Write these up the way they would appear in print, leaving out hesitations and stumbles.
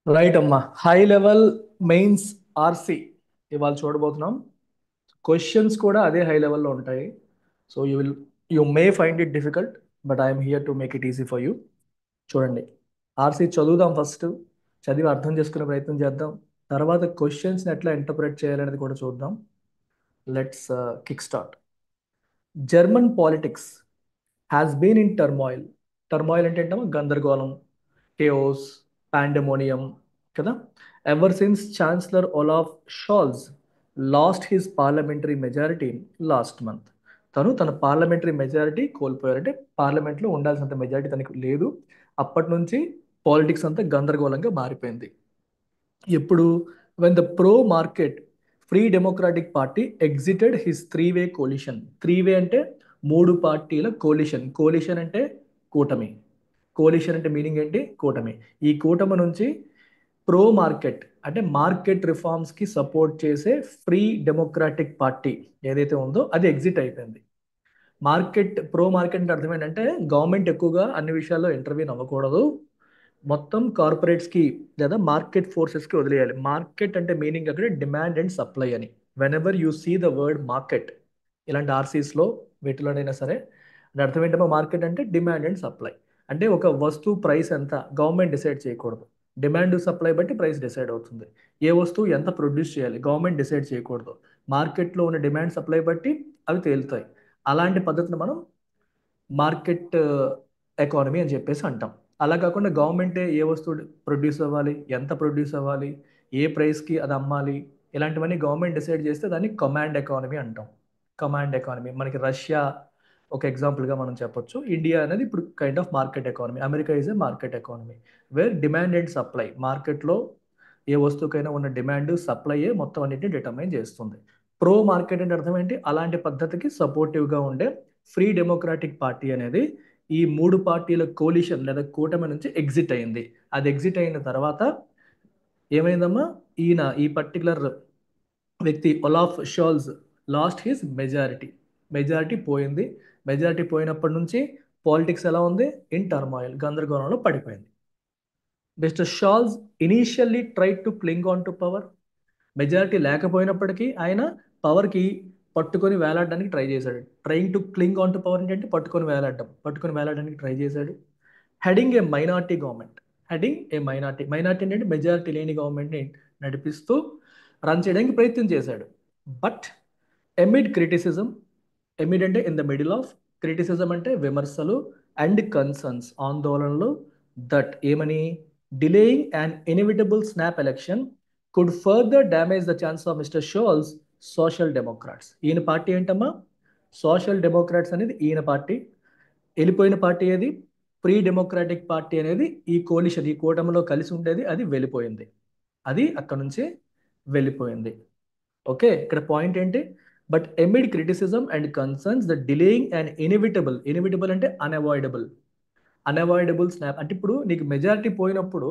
Right అమ్మా. High level mains RC ఇవాళ చూడబోతున్నాం. క్వశ్చన్స్ కూడా అదే హై లెవెల్లో ఉంటాయి. So you may find it difficult, but I'm here to make it easy for you. చూడండి, ఆర్సి చదువుదాం. ఫస్ట్ చదివి అర్థం చేసుకునే ప్రయత్నం చేద్దాం. తర్వాత క్వశ్చన్స్ని ఎట్లా ఇంటర్ప్రెట్ చేయాలనేది కూడా చూద్దాం. Let's kick start. German politics has been in turmoil. Turmoil అంటే ఏంటమ్మా? గందరగోళం, కేఓస్, పాండెమోనియం కదా. Ever since chancellor Olaf Scholz lost his parliamentary majority last month. తను తన పార్లమెంటరీ మెజారిటీ కోల్పోయారంటే పార్లమెంట్లో ఉండాల్సినంత మెజారిటీ తనకు లేదు. అప్పటి నుంచి పాలిటిక్స్ అంతా గందరగోళంగా మారిపోయింది. ఎప్పుడు? When the pro market free democratic party exited his three way coalition. Three వే అంటే మూడు పార్టీల కోలిషన్. కోలిషన్ అంటే కూటమి. కోలిషన్ అంటే మీనింగ్ ఏంటి? కూటమి. ఈ కూటమి నుంచి ప్రో మార్కెట్ అంటే మార్కెట్ రిఫార్మ్స్కి సపోర్ట్ చేసే ఫ్రీ డెమోక్రాటిక్ పార్టీ ఏదైతే ఉందో అది ఎగ్జిట్ అయిపోయింది. ప్రో మార్కెట్ అంటే అర్థం ఏంటంటే గవర్నమెంట్ ఎక్కువగా అన్ని విషయాల్లో ఇంటర్వ్యూన్ అవ్వకూడదు, మొత్తం కార్పొరేట్స్కి లేదా మార్కెట్ ఫోర్సెస్కి వదిలేయాలి. మార్కెట్ అంటే మీనింగ్ అక్కడ డిమాండ్ అండ్ సప్లై అని. Whenever you see the word market ఇలాంటి ఆర్సీస్లో వీటిలోనైనా సరే, అంటే అర్థం ఏంటమ్మా? మార్కెట్ అంటే డిమాండ్ అండ్ సప్లై. అంటే ఒక వస్తువు ప్రైస్ ఎంత గవర్నమెంట్ డిసైడ్ చేయకూడదు, డిమాండ్ సప్లై బట్టి ప్రైస్ డిసైడ్ అవుతుంది. ఏ వస్తువు ఎంత ప్రొడ్యూస్ చేయాలి గవర్నమెంట్ డిసైడ్ చేయకూడదు, మార్కెట్లో ఉన్న డిమాండ్ సప్లై బట్టి అవి తేలుతాయి. అలాంటి పద్ధతిని మనం మార్కెట్ ఎకానమీ అని చెప్పేసి అంటాం. అలా కాకుండా గవర్నమెంటే ఏ వస్తువు ప్రొడ్యూస్ అవ్వాలి, ఎంత ప్రొడ్యూస్ అవ్వాలి, ఏ ప్రైస్కి అది అమ్మాలి, ఇలాంటివన్నీ గవర్నమెంట్ డిసైడ్ చేస్తే దాన్ని కమాండ్ ఎకానమీ అంటాం. Command economy. మనకి రష్యా ఒక ఎగ్జాంపుల్గా మనం చెప్పొచ్చు. ఇండియా అనేది ఇప్పుడు kind of market economy. America is a market economy where demand and supply, మార్కెట్లో ఏ వస్తువుకైనా ఉన్న డిమాండ్ సప్లైయే మొత్తం అన్నిటిని డిటర్మైన్ చేస్తుంది. ప్రో మార్కెట్ అంటే అర్థం ఏంటి? అలాంటి పద్ధతికి సపోర్టివ్గా ఉండే ఫ్రీ డెమోక్రాటిక్ పార్టీ అనేది ఈ మూడు పార్టీల కోలిషన్ లేదా కూటమి నుంచి ఎగ్జిట్ అయింది. అది ఎగ్జిట్ అయిన తర్వాత ఏమైందమ్మా? ఈ పర్టికులర్ వ్యక్తి Olaf Scholz lost his majority. Majority పోయింది. మెజారిటీ పోయినప్పటి నుంచి పాలిటిక్స్ ఎలా ఉంది? ఇన్ టర్మాయిల్, గందరగోళంలో పడిపోయింది. Mister Scholz initially tried to cling on to power. Majority లేకపోయినప్పటికీ ఆయన పవర్కి పట్టుకొని వేలాడడానికి ట్రై చేశాడు. Trying to cling on to power ఏంటంటే పట్టుకొని వేలాడడానికి ట్రై చేశాడు. Heading a minority government. Heading a minority. Minority అంటే మెజారిటీ లేని గవర్నమెంట్ని నడిపిస్తూ రన్ చేయడానికి ప్రయత్నం చేశాడు. బట్ ఎమిడ్ క్రిటిసిజం, ఎమిడ్ అంటే in the middle of, criticism అంటే విమర్శలు, అండ్ కన్సర్న్స్ ఆందోళనలు, దట్ ఏమని? Delaying and inevitable snap election could further damage the chance of mister Sholes social Democrats. ఈయన పార్టీ ఏంటమ్మా? సోషల్ డెమోక్రాట్స్ అనేది ఈయన పార్టీ. వెళ్ళిపోయిన పార్టీ ఏది? ప్రీ డెమోక్రాటిక్ పార్టీ అనేది ఈ కోలిషన్, ఈ కూటమిలో కలిసి ఉండేది, అది వెళ్ళిపోయింది. అది అక్కడ నుంచి వెళ్ళిపోయింది. ఓకే, ఇక్కడ పాయింట్ ఏంటి? But amid criticism and concerns the delaying and inevitable, inevitable అంటే అన్అవాయిడబుల్, అన్అవాయిడబుల్ స్నాప్ అంటే ఇప్పుడు నీకు మెజారిటీ పోయినప్పుడు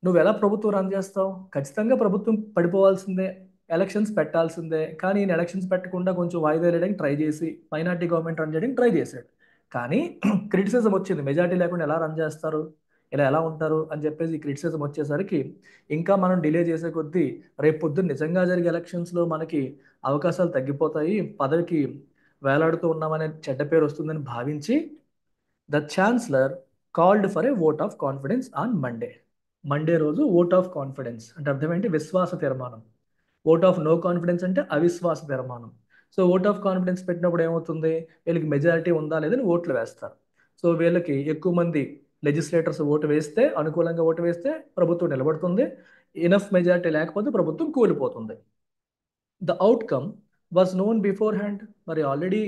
నువ్వు ఎలా ప్రభుత్వం రన్ చేస్తావు? ఖచ్చితంగా ప్రభుత్వం పడిపోవాల్సిందే, ఎలక్షన్స్ పెట్టాల్సిందే. కానీ ఈయన ఎలక్షన్స్ పెట్టకుండా కొంచెం వాయిదా వేయడానికి ట్రై చేసి మైనార్టీ గవర్నమెంట్ రన్ చేయడానికి ట్రై చేశాడు. కానీ క్రిటిసిజం వచ్చింది, మెజారిటీ లేకుండా ఎలా రన్ చేస్తారు, ఇలా ఎలా ఉంటారు అని చెప్పేసి ఈ క్రిటిసిజం వచ్చేసరికి ఇంకా మనం డిలే చేసే కొద్దీ రేపు పొద్దున్న నిజంగా జరిగే ఎలక్షన్స్లో మనకి అవకాశాలు తగ్గిపోతాయి, పదవికి వేలాడుతూ ఉన్నామనే చెడ్డ పేరు వస్తుందని భావించి the chancellor called for a vote of confidence on Monday. Monday రోజు ఓట్ ఆఫ్ కాన్ఫిడెన్స్ అంటే అర్థం ఏంటి? విశ్వాస తీర్మానం. ఓట్ ఆఫ్ నో కాన్ఫిడెన్స్ అంటే అవిశ్వాస తీర్మానం. సో ఓట్ ఆఫ్ కాన్ఫిడెన్స్ పెట్టినప్పుడు ఏమవుతుంది? వీళ్ళకి మెజారిటీ ఉందా లేదని ఓట్లు వేస్తారు. సో వీళ్ళకి ఎక్కువ మంది లెజిస్లేటర్స్ ఓటు వేస్తే, అనుకూలంగా ఓటు వేస్తే ప్రభుత్వం నిలబడుతుంది. ఇనఫ్ మెజారిటీ లేకపోతే ప్రభుత్వం కూలిపోతుంది. The outcome was known beforehand. మరి ఆల్రెడీ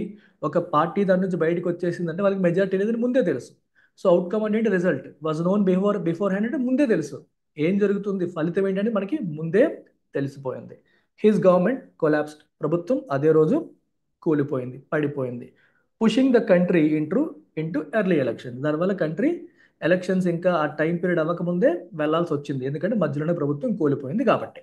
ఒక పార్టీ దాని నుంచి బయటకు వచ్చేసిందంటే వాళ్ళకి మెజారిటీ లేదని ముందే తెలుసు. సో అవుట్కమ్ అంటే result was known beforehand అంటే ముందే తెలుసు ఏం జరుగుతుంది, ఫలితం ఏంటంటే మనకి ముందే తెలిసిపోయింది. His government collapsed. ప్రభుత్వం అదే రోజు కూలిపోయింది, పడిపోయింది. Pushing the country into early election. దానివల్ల కంట్రీ ఎలక్షన్స్ ఇంకా ఆ టైం పీరియడ్ అవ్వకముందే వెళ్లాల్సి వచ్చింది, ఎందుకంటే మధ్యలోనే ప్రభుత్వం కూలిపోయింది కాబట్టి.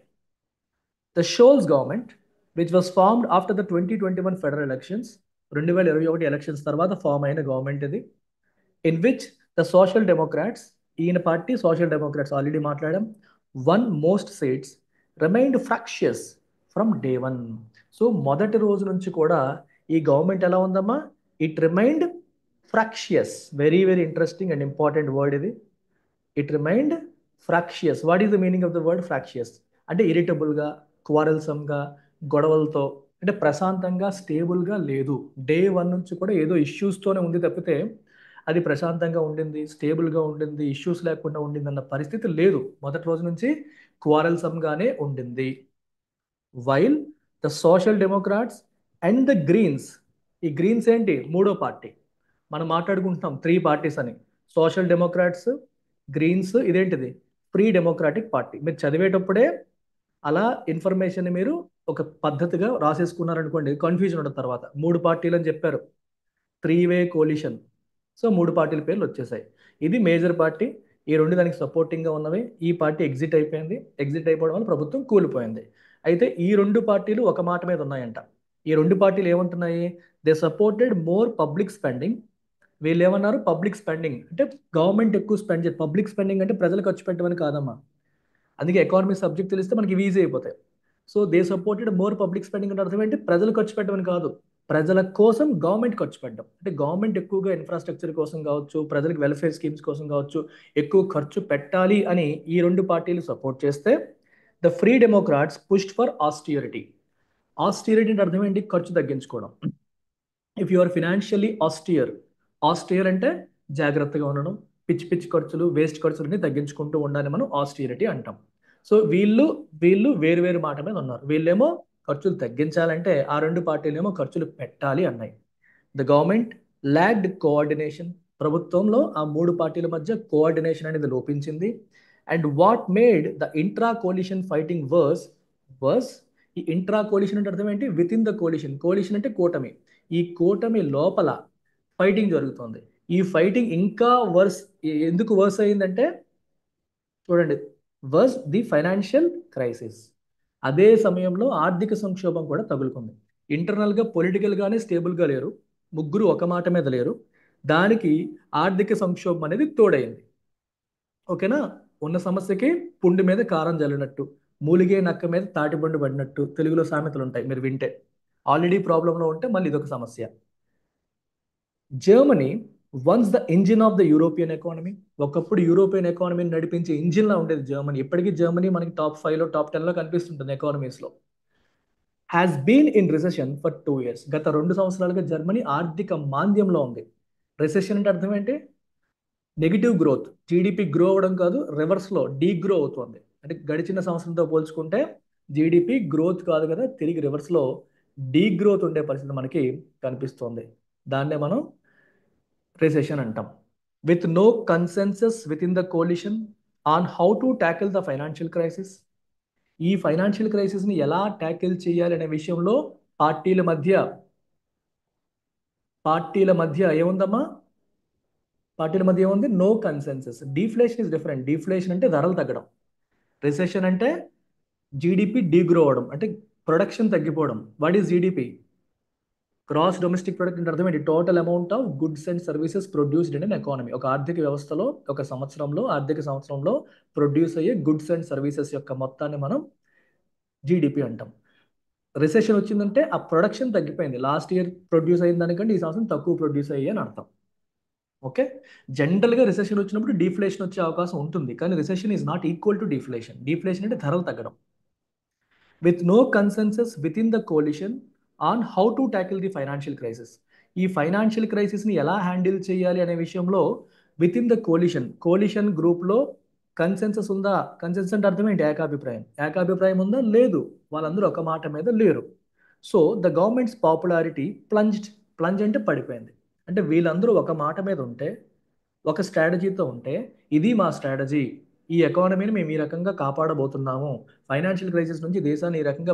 The Scholz government, which was formed after the 2021 federal elections, 2021 elections తర్వాత ఫామ్ అయిన గవర్నమెంట్ ఇది. In which the social Democrats, ఈయన పార్టీ సోషల్ డెమోక్రాట్స్ ఆల్రెడీ మాట్లాడాం, won most seats remained fractious from day one. So మొదటి రోజు నుంచి కూడా ఈ గవర్నమెంట్ ఎలా ఉందమ్మా? It remained fractious. Very very interesting and important word ఇది. It remained fractious. What is the meaning of the word fractious? అంటే ఇరిటబుల్గా, క్వారల్సమ్గా, గొడవలతో, అంటే ప్రశాంతంగా, స్టేబుల్గా లేదు. డే వన్ నుంచి కూడా ఏదో ఇష్యూస్తోనే ఉంది తప్పితే అది ప్రశాంతంగా ఉండింది, స్టేబుల్గా ఉండింది, ఇష్యూస్ లేకుండా ఉండింది అన్న పరిస్థితి లేదు. మొదటి రోజు నుంచి క్వారల్సమ్గానే ఉండింది. While the social democrats and the greens, ఈ గ్రీన్స్ ఏంటి? మూడో పార్టీ. మనం మాట్లాడుకుంటున్నాం త్రీ పార్టీస్ అని. సోషల్ డెమోక్రాట్స్, గ్రీన్స్, ఇదేంటిది? Free democratic party. మీరు చదివేటప్పుడే అలా ఇన్ఫర్మేషన్ మీరు ఒక పద్ధతిగా రాసేసుకున్నారనుకోండి, కన్ఫ్యూజన్ ఉండదు తర్వాత. మూడు పార్టీలు అని చెప్పారు, త్రీ వే కోలిషన్. సో మూడు పార్టీల పేర్లు వచ్చేసాయి. ఇది మేజర్ పార్టీ. ఈ రెండు దానికి సపోర్టింగ్గా ఉన్నవి. ఈ పార్టీ ఎగ్జిట్ అయిపోయింది. ఎగ్జిట్ అయిపోవడం వల్ల ప్రభుత్వం కూలిపోయింది. అయితే ఈ రెండు పార్టీలు ఒక మాట మీద ఉన్నాయంట. ఈ రెండు పార్టీలు ఏమంటున్నాయి? They supported more public spending. వీళ్ళు ఏమన్నారు? పబ్లిక్ స్పెండింగ్ అంటే గవర్నమెంట్ ఎక్కువ స్పెండ్ చేయాలి. పబ్లిక్ స్పెండింగ్ అంటే ప్రజలు ఖర్చు పెట్టమని కాదమ్మా. అందుకే ఎకానమీ సబ్జెక్ట్ తెలిస్తే మనకి ఈజీ అయిపోతాయి. So they supported more public spending అంటే అర్థం ఏంటి? ప్రజలు ఖర్చు పెట్టమని కాదు, ప్రజల కోసం గవర్నమెంట్ ఖర్చు పెట్టడం. అంటే గవర్నమెంట్ ఎక్కువగా ఇన్ఫ్రాస్ట్రక్చర్ కోసం కావచ్చు, ప్రజలకు వెల్ఫేర్ స్కీమ్స్ కోసం కావచ్చు, ఎక్కువ ఖర్చు పెట్టాలి అని ఈ రెండు పార్టీలు సపోర్ట్ చేస్తే, the free Democrats pushed for austerity. Austerity అంటే అర్థం ఏంటి? ఖర్చు తగ్గించుకోవడం. If you are financially austere, austere అంటే జాగ్రత్తగా ఉండడం, పిచ్చి పిచ్చి ఖర్చులు, వేస్ట్ ఖర్చులన్నీ తగ్గించుకుంటూ ఉండాలని మనం ఆస్టియరిటీ అంటాం. సో వీళ్ళు వీళ్ళు వేరు వేరు మాట మీద ఉన్నారు. వీళ్ళేమో ఖర్చులు తగ్గించాలంటే, ఆ రెండు పార్టీలు ఏమో ఖర్చులు పెట్టాలి అన్నాయి. The government lacked coordination. ప్రభుత్వంలో ఆ మూడు పార్టీల మధ్య కోఆర్డినేషన్ అనేది లోపించింది. And what made the intra coalition fighting worse. ఈ ఇంట్రా కోలిషన్ అంటే అర్థం ఏంటి? Within the coalition. Coalition అంటే కూటమి. ఈ కూటమి లోపల ఫైటింగ్ జరుగుతుంది. ఈ ఫైటింగ్ ఇంకా వర్స్. ఎందుకు వర్స్ అయిందంటే చూడండి, వర్స్ ది ఫైనాన్షియల్ క్రైసిస్. అదే సమయంలో ఆర్థిక సంక్షోభం కూడా తగులుకుంది. ఇంటర్నల్గా పొలిటికల్గానే స్టేబుల్గా లేరు, ముగ్గురు ఒక మాట మీద లేరు. దానికి ఆర్థిక సంక్షోభం అనేది తోడైంది. ఓకేనా? ఉన్న సమస్యకి పుండు మీద కారం జల్లినట్టు, మూలిగే నక్క మీద తాటిబండు పడినట్టు తెలుగులో సామెతలు ఉంటాయి మీరు వింటే. ఆల్రెడీ ప్రాబ్లంలో ఉంటే మళ్ళీ ఇదొక సమస్య. Germany once the engine of the European economy. ఒకప్పుడు యూరోపియన్ ఎకానమీని నడిపించే ఇంజిన్లా ఉండేది జర్మనీ. ఇప్పటికీ జర్మనీ మనకి టాప్ 5లో టాప్ 10లో కనిపిస్తుంటుంది ఎకానమీస్లో. Has been in recession for 2 years. గత 2 సంవత్సరాలుగా జర్మనీ ఆర్థిక మాంద్యంలో ఉంది. రిసెషన్ అంటే అర్థం ఏంటి? Negative growth. జీడిపి గ్రో అవ్వడం కాదు, రివర్స్లో డీగ్రో అవుతుంది. అంటే గడిచిన సంవత్సరంతో పోల్చుకుంటే జీడిపి గ్రోత్ కాదు కదా, తిరిగి రివర్స్లో డీగ్రోత్ ఉండే పరిస్థితి మనకి కనిపిస్తుంది. దాన్నే మనం రిసెషన్ అంటాం. With no consensus within the coalition on how to tackle the financial crisis. ఈ ఫైనాన్షియల్ క్రైసిస్ని ఎలా ట్యాకిల్ చేయాలి అనే విషయంలో పార్టీల మధ్య పార్టీల మధ్య ఏముందమ్మా? పార్టీల మధ్య ఏముంది? No consensus. Deflation is different. Deflation అంటే ధరలు తగ్గడం. రిసెషన్ అంటే జీడిపి డీగ్రో అవడం, అంటే ప్రొడక్షన్ తగ్గిపోవడం. What is GDP? Gross domestic product అంటే అర్థం ఏంటి? Total amount of goods and services produced in an economy. ఒక ఆర్థిక వ్యవస్థలో ఒక సంవత్సరంలో, ఆర్థిక సంవత్సరంలో ప్రొడ్యూస్ అయ్యే గుడ్స్ అండ్ సర్వీసెస్ యొక్క మొత్తాన్ని మనం జీడిపి అంటాం. రిసెషన్ వచ్చిందంటే ఆ ప్రొడక్షన్ తగ్గిపోయింది. లాస్ట్ ఇయర్ ప్రొడ్యూస్ అయిన దానికంటే ఈ సంవత్సరం తక్కువ ప్రొడ్యూస్ అయ్యి అని అర్థం. ఓకే. జనరల్గా రిసెషన్ వచ్చినప్పుడు డీఫ్లేషన్ వచ్చే అవకాశం ఉంటుంది, కానీ recession is not equal to deflation. Deflation అంటే ధరలు తగ్గడం. With no consensus within the coalition on how to tackle the financial crisis. ఈ ఫైనాన్షియల్ క్రైసిస్ని ఎలా హ్యాండిల్ చేయాలి అనే విషయంలో విత్ ఇన్ ద కోలిషన్ గ్రూప్లో కన్సెన్సస్ ఉందా? కన్సెన్సస్ అంటే అర్థం ఏంటి? ఏకాభిప్రాయం. ఏకాభిప్రాయం ఉందా? లేదు. వాళ్ళందరూ ఒక మాట మీద లేరు. So the government's popularity plunge అంటే పడిపోయింది. అంటే వీళ్ళందరూ ఒక మాట మీద ఉంటే, ఒక స్ట్రాటజీతో ఉంటే, ఇది మా స్ట్రాటజీ, ఈ ఎకానమీని మేము ఈ రకంగా కాపాడబోతున్నాము, ఫైనాన్షియల్ క్రైసిస్ నుంచి దేశాన్ని ఈ రకంగా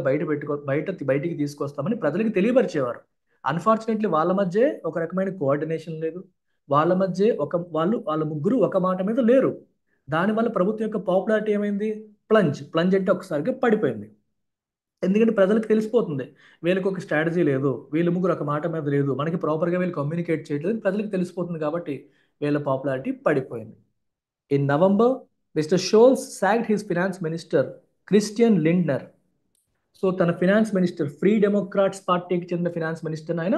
బయటికి తీసుకొస్తామని ప్రజలకు తెలియపరిచేవారు. అన్ఫార్చునేట్లీ వాళ్ళ మధ్య ఒక రకమైన కోఆర్డినేషన్ లేదు. వాళ్ళ మధ్య వాళ్ళ ముగ్గురు ఒక మాట మీద లేరు. దానివల్ల ప్రభుత్వం యొక్క పాపులారిటీ ఏమైంది? ప్లంజ్ అంటే ఒకసారిగా పడిపోయింది. ఎందుకంటే ప్రజలకు తెలిసిపోతుంది, వీళ్ళకి ఒక స్ట్రాటజీ లేదు, వీళ్ళు ముగ్గురు ఒక మాట మీద లేదు, మనకి ప్రాపర్గా వీళ్ళు కమ్యూనికేట్ చేయట్లేదు, ప్రజలకు తెలిసిపోతుంది. కాబట్టి వీళ్ళ పాపులారిటీ పడిపోయింది. In November mister Scholz sacked his finance minister Christian Lindner. So తన ఫినాన్స్ మినిస్టర్, ఫ్రీ డెమోక్రాట్స్ పార్టీకి చెందిన ఫినాన్స్ మినిస్టర్ని ఆయన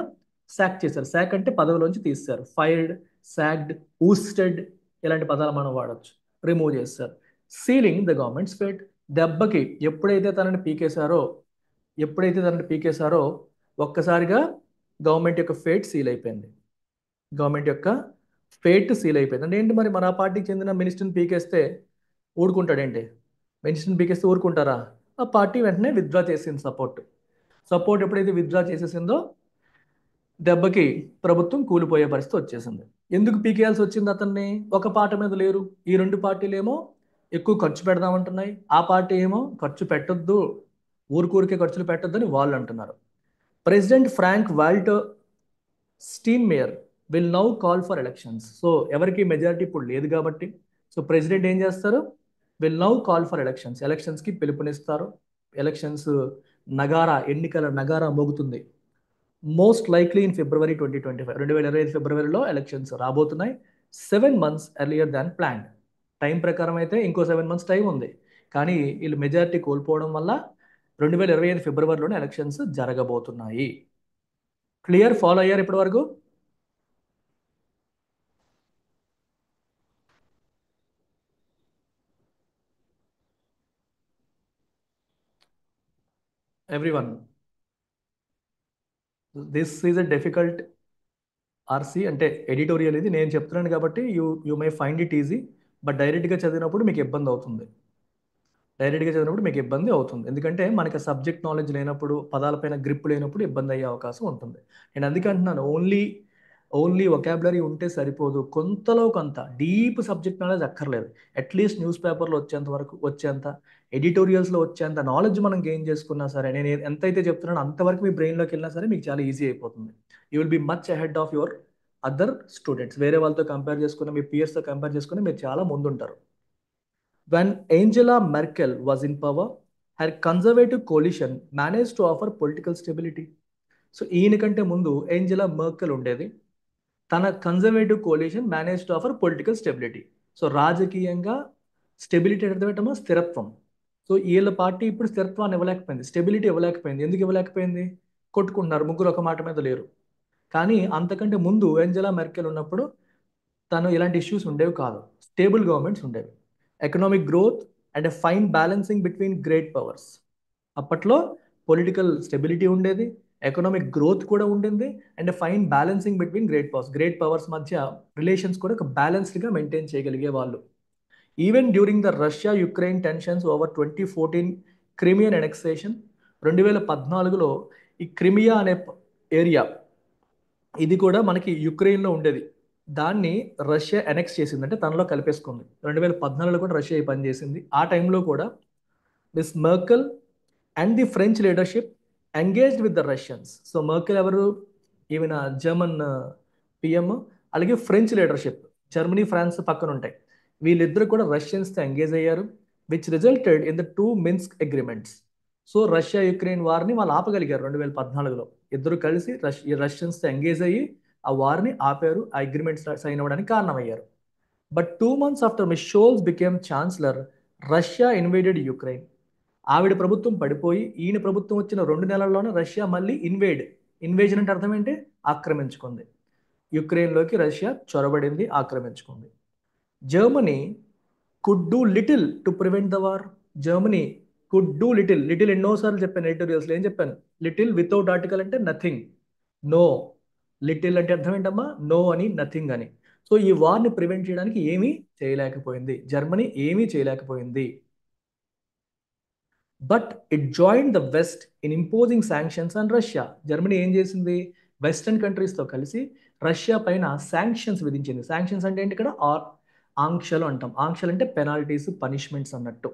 సాక్ చేశారు. సాక్ అంటే పదవిలోంచి తీశారు. ఫైర్డ్, సాక్డ్, ఊస్టెడ్ ఇలాంటి పదాలు మనం వాడచ్చు. రిమూవ్ చేస్తారు. Ceiling the governments fate. దెబ్బకి ఎప్పుడైతే తనని పీకేశారో ఒక్కసారిగా గవర్నమెంట్ యొక్క ఫేట్ సీల్ అయిపోయింది. గవర్నమెంట్ యొక్క ఫేట్ సీల్ అయిపోయింది. అంటే ఏంటి, మరి మన పార్టీకి చెందిన మినిస్టర్ని పీకేస్తే ఊరుకుంటాడేంటి? మినిస్టర్ని పీకేస్తే ఊరుకుంటారా? ఆ పార్టీ వెంటనే విత్డ్రా చేసింది సపోర్ట్ ఎప్పుడైతే విత్డ్రా చేసేసిందో దెబ్బకి ప్రభుత్వం కూలిపోయే పరిస్థితి వచ్చేసింది. ఎందుకు పీకేయాల్సి వచ్చింది అతన్ని? ఒక పాట మీద లేరు. ఈ రెండు పార్టీలు ఏమో ఎక్కువ ఖర్చు పెడదామంటున్నాయి, ఆ పార్టీ ఏమో ఖర్చు పెట్టొద్దు, ఊరికే ఖర్చులు పెట్టొద్దని వాళ్ళు అంటున్నారు. President Frank Walter Steinmeier will now call for elections. So ఎవరికి మెజారిటీ ఇప్పుడు లేదు కాబట్టి సో ప్రెసిడెంట్ ఏం చేస్తారు? విల్ నౌ కాల్ ఫర్ ఎలక్షన్స్కి పిలుపునిస్తారు. ఎలక్షన్స్ ఎన్నికల నగారా మోగుతుంది. మోస్ట్ లైక్లీ ఇన్ ఫిబ్రవరి 2025, 2025 ఫిబ్రవరిలో ఎలక్షన్స్ రాబోతున్నాయి. 7 months ఎర్లియర్ దాన్ ప్లాన్. టైం ప్రకారం అయితే ఇంకో 7 months టైం ఉంది, కానీ వీళ్ళు మెజారిటీ కోల్పోవడం వల్ల 2025 ఫిబ్రవరిలోనే ఎలక్షన్స్ జరగబోతున్నాయి. క్లియర్? ఫాలో అయ్యారు ఇప్పటి వరకు? Everyone, this is a difficult RC అంటే ఎడిటోరియల్. ఇది నేను చెప్తున్నాను కాబట్టి you may find it easy, but డైరెక్ట్గా చదివినప్పుడు మీకు ఇబ్బంది అవుతుంది. ఎందుకంటే మనకి సబ్జెక్ట్ నాలెడ్జ్ లేనప్పుడు, పదాలపైన గ్రిప్ లేనప్పుడు ఇబ్బంది అయ్యే అవకాశం ఉంటుంది. నేను అందుకే అంటున్నాను, ఓన్లీ వొకాబులరీ ఉంటే సరిపోదు, కొంతలో కొంత డీప్ సబ్జెక్ట్ నాలెడ్జ్ అక్కర్లేదు. అట్లీస్ట్ న్యూస్ పేపర్లో వచ్చేంత ఎడిటోరియల్స్లో వచ్చేంత నాలెడ్జ్ మనం గెయిన్ చేసుకున్నా సరే, నేను ఎంతైతే చెప్తున్నానో అంతవరకు మీ బ్రెయిన్లోకి వెళ్ళినా సరే మీకు చాలా ఈజీ అయిపోతుంది. You will be much ahead of your other students. వేరే వాళ్ళతో కంపేర్ చేసుకుని, మీ పియర్స్తో కంపేర్ చేసుకుని మీరు చాలా ముందుంటారు. When Angela Merkel was in power, her conservative coalition managed to offer political stability. So ఈయనకంటే ముందు ఏంజెలా మర్కెల్ ఉండేది. తన conservative coalition manage to offer political stability. So రాజకీయంగా స్టెబిలిటీ అంటే స్థిరత్వం. సో వీళ్ళ పార్టీ ఇప్పుడు స్థిరత్వాన్ని ఇవ్వలేకపోయింది, స్టెబిలిటీ ఇవ్వలేకపోయింది. ఎందుకు ఇవ్వలేకపోయింది? కొట్టుకుంటున్నారు, ముగ్గురు ఒక మాట మీద లేరు. కానీ అంతకంటే ముందు ఏంజెలా మెర్కెల్ ఉన్నప్పుడు తను ఇలాంటి ఇష్యూస్ ఉండేవి కాదు. స్టేబుల్ గవర్నమెంట్స్ ఉండేవి. Economic growth and a fine balancing between great powers. అప్పట్లో పొలిటికల్ స్టెబిలిటీ ఉండేది, ఎకనామిక్ గ్రోత్ కూడా ఉండింది, and fine balancing between great powers మధ్య రిలేషన్స్ కూడా ఒక బ్యాలెన్స్డ్గా మెయింటైన్ చేయగలిగే వాళ్ళు. Even during the Russia Ukraine tensions over 2014 Crimean annexation, 2014లో ఈ క్రిమియా అనే ఏరియా, ఇది కూడా మనకి యుక్రెయిన్లో ఉండేది. దాన్ని రష్యా అనెక్స్ చేసింది, అంటే తనలో కలిపేసుకుంది. 2014లో కూడా రష్యా ఈ పని చేసింది. ఆ టైంలో కూడా miss Merkel and the French leadership engaged with the Russians. So Merkel ఎవరు? ఈవెన్ జర్మన్ పిఎం, అలాగే ఫ్రెంచ్ లీడర్షిప్, జర్మనీ ఫ్రాన్స్ పక్కన ఉంటాయి. వీళ్ళిద్దరు కూడా రష్యన్స్తో ఎంగేజ్ అయ్యారు, which resulted in the 2 Minsk agreements. So Russia Ukraine వార్ని వాళ్ళు ఆపగలిగారు 2014లో. ఇద్దరు కలిసి రష్యన్స్తో ఎంగేజ్ అయ్యి ఆ వార్ని ఆపారు, ఆ అగ్రిమెంట్స్ సైన్ అవ్వడానికి కారణమయ్యారు. But 2 months after miss Scholz became chancellor, Russia invaded Ukraine. ఆవిడ ప్రభుత్వం పడిపోయి ఈయన ప్రభుత్వం వచ్చిన 2 నెలల్లోనే రష్యా మళ్ళీ ఇన్వేజన్ అంటే అర్థం ఏంటి? ఆక్రమించుకుంది. యుక్రెయిన్లోకి రష్యా చొరబడింది, ఆక్రమించుకుంది. Germany could do little to prevent the war. Germany could do little ఎన్నోసార్లు చెప్పాను ఎడిటోరియల్స్లో. ఏం చెప్పాను? లిటిల్ వితౌట్ ఆర్టికల్ అంటే నథింగ్, నో. లిటిల్ అంటే అర్థం ఏంటమ్మా? నో అని, నథింగ్ అని. సో ఈ వార్ని ప్రివెంట్ చేయడానికి ఏమీ చేయలేకపోయింది, జర్మనీ ఏమీ చేయలేకపోయింది. But it join the west in imposing sanctions on Russia. Germany ఏం చేసింది? వెస్టర్న్ కంట్రీస్తో కలిసి రష్యా పైన శాంక్షన్స్ విధించింది. శాంక్షన్స్ అంటే ఏంటి? ఇక్కడ ఆంక్షలు అంటాం. ఆంక్షలు అంటే పెనాల్టీస్, పనిష్మెంట్స్ అన్నట్టు.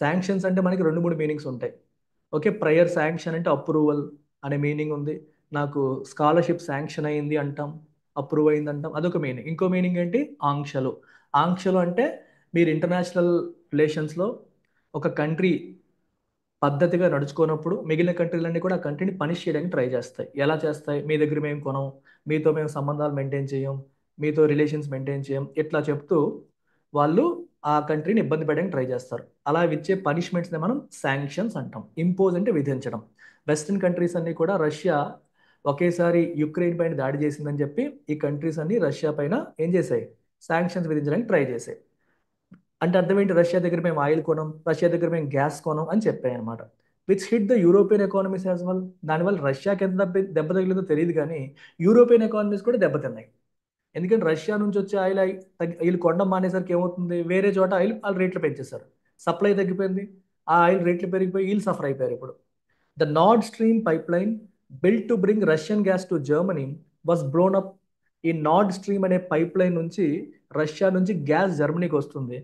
శాంక్షన్స్ అంటే మనకి 2-3 మీనింగ్స్ ఉంటాయి. ఓకే, ప్రయర్ శాంక్షన్ అంటే అప్రూవల్ అనే మీనింగ్ ఉంది. నాకు స్కాలర్షిప్ శాంక్షన్ అయింది అంటాం, అప్రూవ్ అయింది అంటాం, అదొక మీనింగ్. ఇంకో మీనింగ్ ఏంటి? ఆంక్షలు. ఆంక్షలు అంటే మీరు ఇంటర్నేషనల్ రిలేషన్స్లో ఒక కంట్రీ పద్ధతిగా నడుచుకోనప్పుడు మిగిలిన కంట్రీలన్నీ కూడా ఆ కంట్రీని పనిష్ చేయడానికి ట్రై చేస్తాయి. ఎలా చేస్తాయి? మీ దగ్గర మేము కొనం, మీతో మేము సంబంధాలు మెయింటైన్ చేయం, మీతో రిలేషన్స్ మెయింటైన్ చేయం, ఇట్లా చెప్తూ వాళ్ళు ఆ కంట్రీని ఇబ్బంది పెట్టడానికి ట్రై చేస్తారు. అలా ఇచ్చే పనిష్మెంట్స్ని మనం శాంక్షన్స్ అంటాం. ఇంపోజ్ అంటే విధించడం. వెస్టర్న్ కంట్రీస్ అన్నీ కూడా రష్యా ఒకేసారి యుక్రెయిన్ పైన దాడి చేసిందని చెప్పి ఈ కంట్రీస్ అన్ని రష్యా పైన ఏం చేశాయి, శాంక్షన్స్ విధించడానికి ట్రై చేశాయి. అంటే అర్థం ఏంటి, రష్యా దగ్గర మేము ఆయిల్ కొనం, రష్యా దగ్గర మేము గ్యాస్ కొనం అని చెప్పాయి అనమాట. Which hit the European economies as well. దానివల్ల రష్యాకి ఎంత దెబ్బ తగిలిందో తెలియదు కానీ యూరోపియన్ ఎకానమీస్ కూడా దెబ్బతిన్నాయి. ఎందుకంటే రష్యా నుంచి వచ్చే ఆయిల్ వీళ్ళు కొనడం మానేసరికి ఏమవుతుంది, వేరే చోట ఆయిల్ వాళ్ళు రేట్లు పెంచేశారు, సప్లై తగ్గిపోయింది, ఆ ఆయిల్ రేట్లు పెరిగిపోయి వీళ్ళు సఫర్ అయిపోయారు. ఇప్పుడు the Nord Stream pipe line built to bring Russian gas to Germany was blown up. ఈ నార్డ్ స్ట్రీమ్ అనే పైప్ లైన్ నుంచి రష్యా నుంచి గ్యాస్ జర్మనీకి వస్తుంది.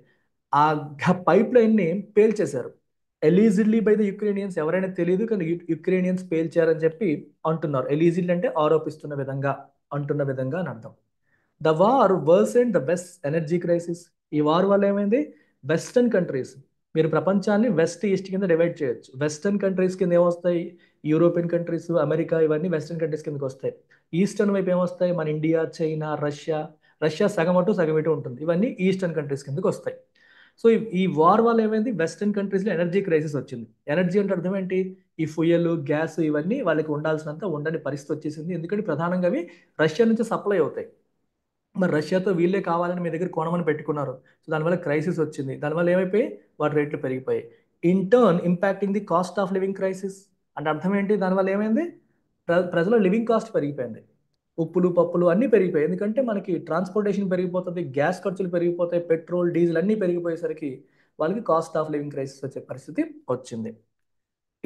ఆ పైప్ లైన్ని పేల్చేశారు ఎలీజిడ్లీ బై ద యుక్రేనియన్స్. ఎవరైనా తెలియదు కానీ యుక్రేనియన్స్ పేల్చారని చెప్పి అంటున్నారు. ఎలీజిడ్ అంటే ఆరోపిస్తున్న విధంగా, అంటున్న విధంగా అని అర్థం. The war worsened the west energy crisis. ఈ వార్ వల్ల ఏమైంది, వెస్టర్న్ కంట్రీస్, మీరు ప్రపంచాన్ని వెస్ట్ ఈస్ట్ కింద డివైడ్ చేయొచ్చు. వెస్టర్న్ కంట్రీస్ కింద ఏమొస్తాయి, యూరోపియన్ కంట్రీస్, అమెరికా, ఇవన్నీ వెస్టర్న్ కంట్రీస్ కిందకి వస్తాయి. ఈస్టర్న్ వైపు ఏమొస్తాయి, మన ఇండియా, చైనా, రష్యా. రష్యా సగం అటు సగం ఇటు ఉంటుంది, ఇవన్నీ ఈస్టర్న్ కంట్రీస్ కిందకి వస్తాయి. సో ఈ వార్ వల్ల ఏమైంది, వెస్టర్న్ కంట్రీస్లో ఎనర్జీ క్రైసిస్ వచ్చింది. ఎనర్జీ అంటే అర్థం ఏంటి, ఈ ఫ్యూయల్, గ్యాస్ ఇవన్నీ వాళ్ళకి ఉండాల్సినంత ఉండని పరిస్థితి వచ్చేసింది. ఎందుకంటే ప్రధానంగా అవి రష్యా నుంచి సప్లై అవుతాయి. మరి రష్యాతో వీళ్ళే కావాలని మీ దగ్గర కొనమని పెట్టుకున్నారు. సో దానివల్ల క్రైసిస్ వచ్చింది. దానివల్ల ఏమైపోయి వాటి రేట్లు పెరిగిపోయాయి. In turn impacting the cost of living crisis. అంటే అర్థం ఏంటి, దానివల్ల ఏమైంది, ప్రజల లివింగ్ కాస్ట్ పెరిగిపోయింది. ఉప్పులు పప్పులు అన్నీ పెరిగిపోయాయి. ఎందుకంటే మనకి ట్రాన్స్పోర్టేషన్ పెరిగిపోతుంది, గ్యాస్ ఖర్చులు పెరిగిపోతాయి, పెట్రోల్ డీజిల్ అన్నీ పెరిగిపోయేసరికి వాళ్ళకి కాస్ట్ ఆఫ్ లివింగ్ క్రైసిస్ వచ్చే పరిస్థితి వచ్చింది.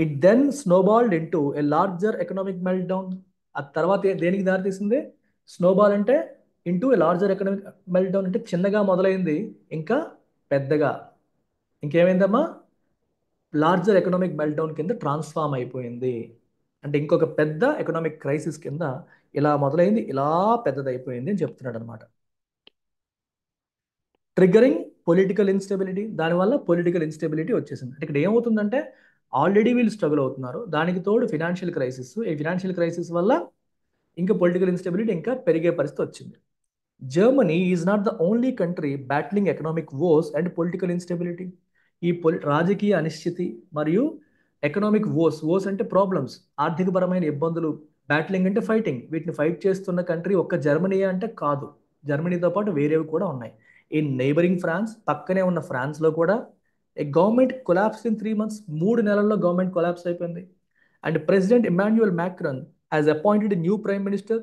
It then snowballed into a larger economic meltdown. ఆ తర్వాత దేనికి దారితీసింది, స్నోబాల్ అంటే into a larger economic meltdown అంటే చిన్నగా మొదలైంది ఇంకా పెద్దగా, ఇంకేమైందమ్మా, లార్జర్ ఎకనామిక్ మెల్ట్ డౌన్ కింద ట్రాన్స్ఫార్మ్ అయిపోయింది. అంటే ఇంకొక పెద్ద ఎకనామిక్ క్రైసిస్ కింద ఇలా మొదలైంది, ఇలా పెద్దదైపోయింది అని చెప్తున్నాడు అనమాట. Triggering political instability. దానివల్ల పొలిటికల్ ఇన్స్టెబిలిటీ వచ్చేసింది. అంటే ఇక్కడ ఏమవుతుందంటే ఆల్రెడీ వీళ్ళు స్ట్రగుల్ అవుతున్నారు, దానికి తోడు ఫినాన్షియల్ క్రైసిస్. ఈ ఫినాన్షియల్ క్రైసిస్ వల్ల ఇంకా పొలిటికల్ ఇన్స్టెబిలిటీ ఇంకా పెరిగే పరిస్థితి వచ్చింది. Germany is not the only country battling economic woes and political instability. ఈ రాజకీయ అనిశ్చితి మరియు ఎకనామిక్ వోర్స్ అంటే ప్రాబ్లమ్స్, ఆర్థికపరమైన ఇబ్బందులు, బ్యాట్లింగ్ అంటే ఫైటింగ్, వీటిని ఫైట్ చేస్తున్న కంట్రీ ఒక్క జర్మనీ అంటే కాదు. జర్మనీతో పాటు వేరేవి కూడా ఉన్నాయి. ఈ నైబరింగ్ ఫ్రాన్స్, పక్కనే ఉన్న ఫ్రాన్స్లో కూడా a government collapse in 3 months. 3 నెలల్లో గవర్నమెంట్ కొలాప్స్ అయిపోయింది. And president Emmanuel Macron has appointed new prime minister.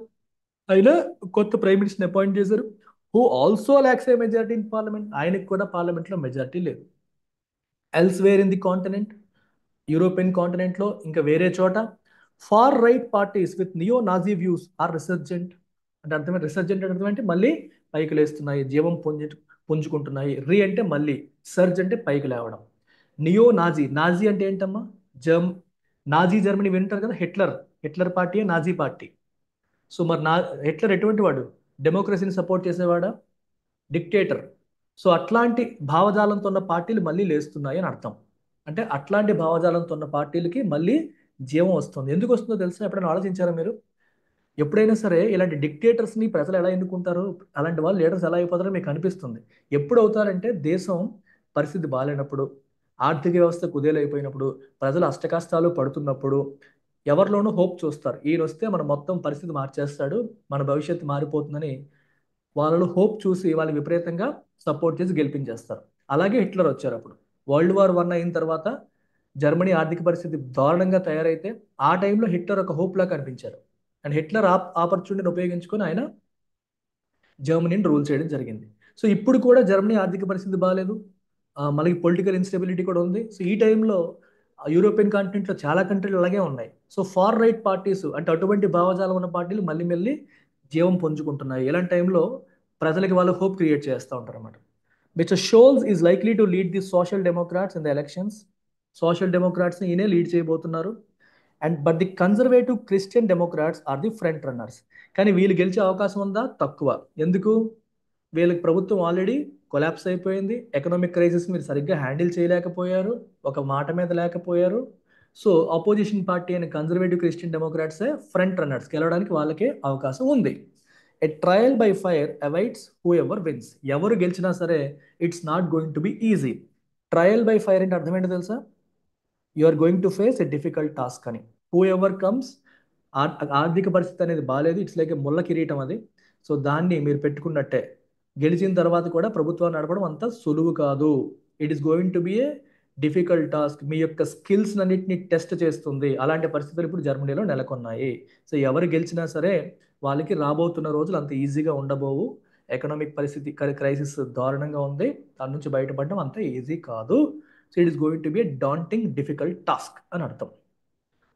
ఆయన కొత్త ప్రైమ్ మినిస్టర్ని అపాయింట్ చేశారు. Who also lacks a majority in parliament. ఆయనకు కూడా పార్లమెంట్లో మెజారిటీ లేదు. Elsewhere in the continent, European కాంటినెంట్లో ఇంకా వేరే చోట far right parties with neo Nazi views are resurgent. అంటే అర్థమైంది, రిసర్జెంట్ అంటే అర్థం అంటే మళ్ళీ పైకి లేస్తున్నాయి, జీవం పుంజుకుంటున్నాయి. రీ అంటే మళ్ళీ, సర్జ్ అంటే పైకి లేవడం. నియో నాజీ, నాజీ అంటే ఏంటమ్మా, జర్మ్ నాజీ జర్మనీ వింటారు కదా, Hitler, Hitler party Nazi party. So మరి హిట్లర్ ఎటువంటి వాడు, డెమోక్రసీని సపోర్ట్ చేసేవాడా, డిక్టేటర్. సో అట్లాంటి భావజాలంతో ఉన్న పార్టీలు మళ్ళీ లేస్తున్నాయి అని అర్థం. అంటే అట్లాంటి భావజాలంతో ఉన్న పార్టీలకి మళ్ళీ జీవం వస్తుంది. ఎందుకు వస్తుందో తెలుసా, ఎప్పుడైనా ఆలోచించారా మీరు? ఎప్పుడైనా సరే ఇలాంటి డిక్టేటర్స్ని ప్రజలు ఎలా ఎన్నుకుంటారు, అలాంటి వాళ్ళు లీడర్స్ ఎలా అయిపోతారో మీకు అనిపిస్తుంది. ఎప్పుడు అవుతారంటే దేశం పరిస్థితి బాగాలేనప్పుడు, ఆర్థిక వ్యవస్థ కుదేలైపోయినప్పుడు, ప్రజలు అష్టకష్టాలు పడుతున్నప్పుడు ఎవరిలోనూ హోప్ చూస్తారు. ఈయన వస్తే మన మొత్తం పరిస్థితి మార్చేస్తాడు, మన భవిష్యత్తు మారిపోతుందని వాళ్ళలో హోప్ చూసి వాళ్ళు విపరీతంగా సపోర్ట్ చేసి గెలిపించేస్తారు. అలాగే హిట్లర్ వచ్చారు. అప్పుడు World War I అయిన తర్వాత జర్మనీ ఆర్థిక పరిస్థితి దారుణంగా తయారైతే ఆ టైంలో హిట్లర్ ఒక హోప్ లా కనిపించారు. అండ్ హిట్లర్ ఆపర్చునిటీని ఉపయోగించుకొని ఆయన జర్మనీని రూల్ చేయడం జరిగింది. సో ఇప్పుడు కూడా జర్మనీ ఆర్థిక పరిస్థితి బాగాలేదు, మనకి పొలిటికల్ ఇన్స్టెబిలిటీ కూడా ఉంది. సో ఈ టైంలో యూరోపియన్ కాంటినెంట్లో చాలా కంట్రీలు అలాగే ఉన్నాయి. సో ఫార్ రైట్ పార్టీస్ అంటే అటువంటి భావజాలం ఉన్న పార్టీలు మళ్ళీ మళ్ళీ జీవం పుంజుకుంటున్నాయి. ఇలాంటి టైంలో ప్రజలకి వాళ్ళు హోప్ క్రియేట్ చేస్తూ ఉంటారు అన్నమాట. Mister Scholz is likely to lead the Social Democrats in the elections. Social డెమోక్రాట్స్ని ఈయనే లీడ్ చేయబోతున్నారు. And but the Conservative Christian Democrats are the front runners. కానీ వీళ్ళు గెలిచే అవకాశం ఉందా, తక్కువ. ఎందుకు, వీళ్ళకి ప్రభుత్వం ఆల్రెడీ కొలాప్స్ అయిపోయింది, ఎకనామిక్ క్రైసిస్ మీరు సరిగ్గా హ్యాండిల్ చేయలేకపోయారు, ఒక మాట మీద లేకపోయారు. సో అపోజిషన్ పార్టీ అయిన కన్జర్వేటివ్ క్రిస్టియన్ డెమోక్రాట్సే ఫ్రంట్ రన్నర్స్, గెలవడానికి వాళ్ళకే అవకాశం ఉంది. A trial by fire awaits whoever wins. ఎవరు గెలిచినా సరే it's not going to be easy. Trial by fire అంటే అర్థం ఏంటో తెలుసా? You are going to face a difficult task అని. హూ ఎవర్ కమ్స్, ఆర్థిక పరిస్థితి అనేది బాగాలేదు, ఇట్స్ లైక్ ముళ్ళ కిరీటం అది. సో దాన్ని మీరు పెట్టుకున్నట్టే. గెలిచిన తర్వాత కూడా ప్రభుత్వాన్ని నడపడం అంత సులువు కాదు. It is going to be a difficult task. మీ యొక్క స్కిల్స్ అన్నింటినీ టెస్ట్ చేస్తుంది. అలాంటి పరిస్థితులు ఇప్పుడు జర్మనీలో నెలకొన్నాయి. సో ఎవరు గెలిచినా సరే వాళ్ళకి రాబోతున్న రోజులు అంత ఈజీగా ఉండబోవు. ఎకనామిక్ పరిస్థితి క్రైసిస్ దారుణంగా ఉంది. దాని నుంచి బయటపడడం అంత ఈజీ కాదు. So it is going to B a daunting difficult task అని అర్థం.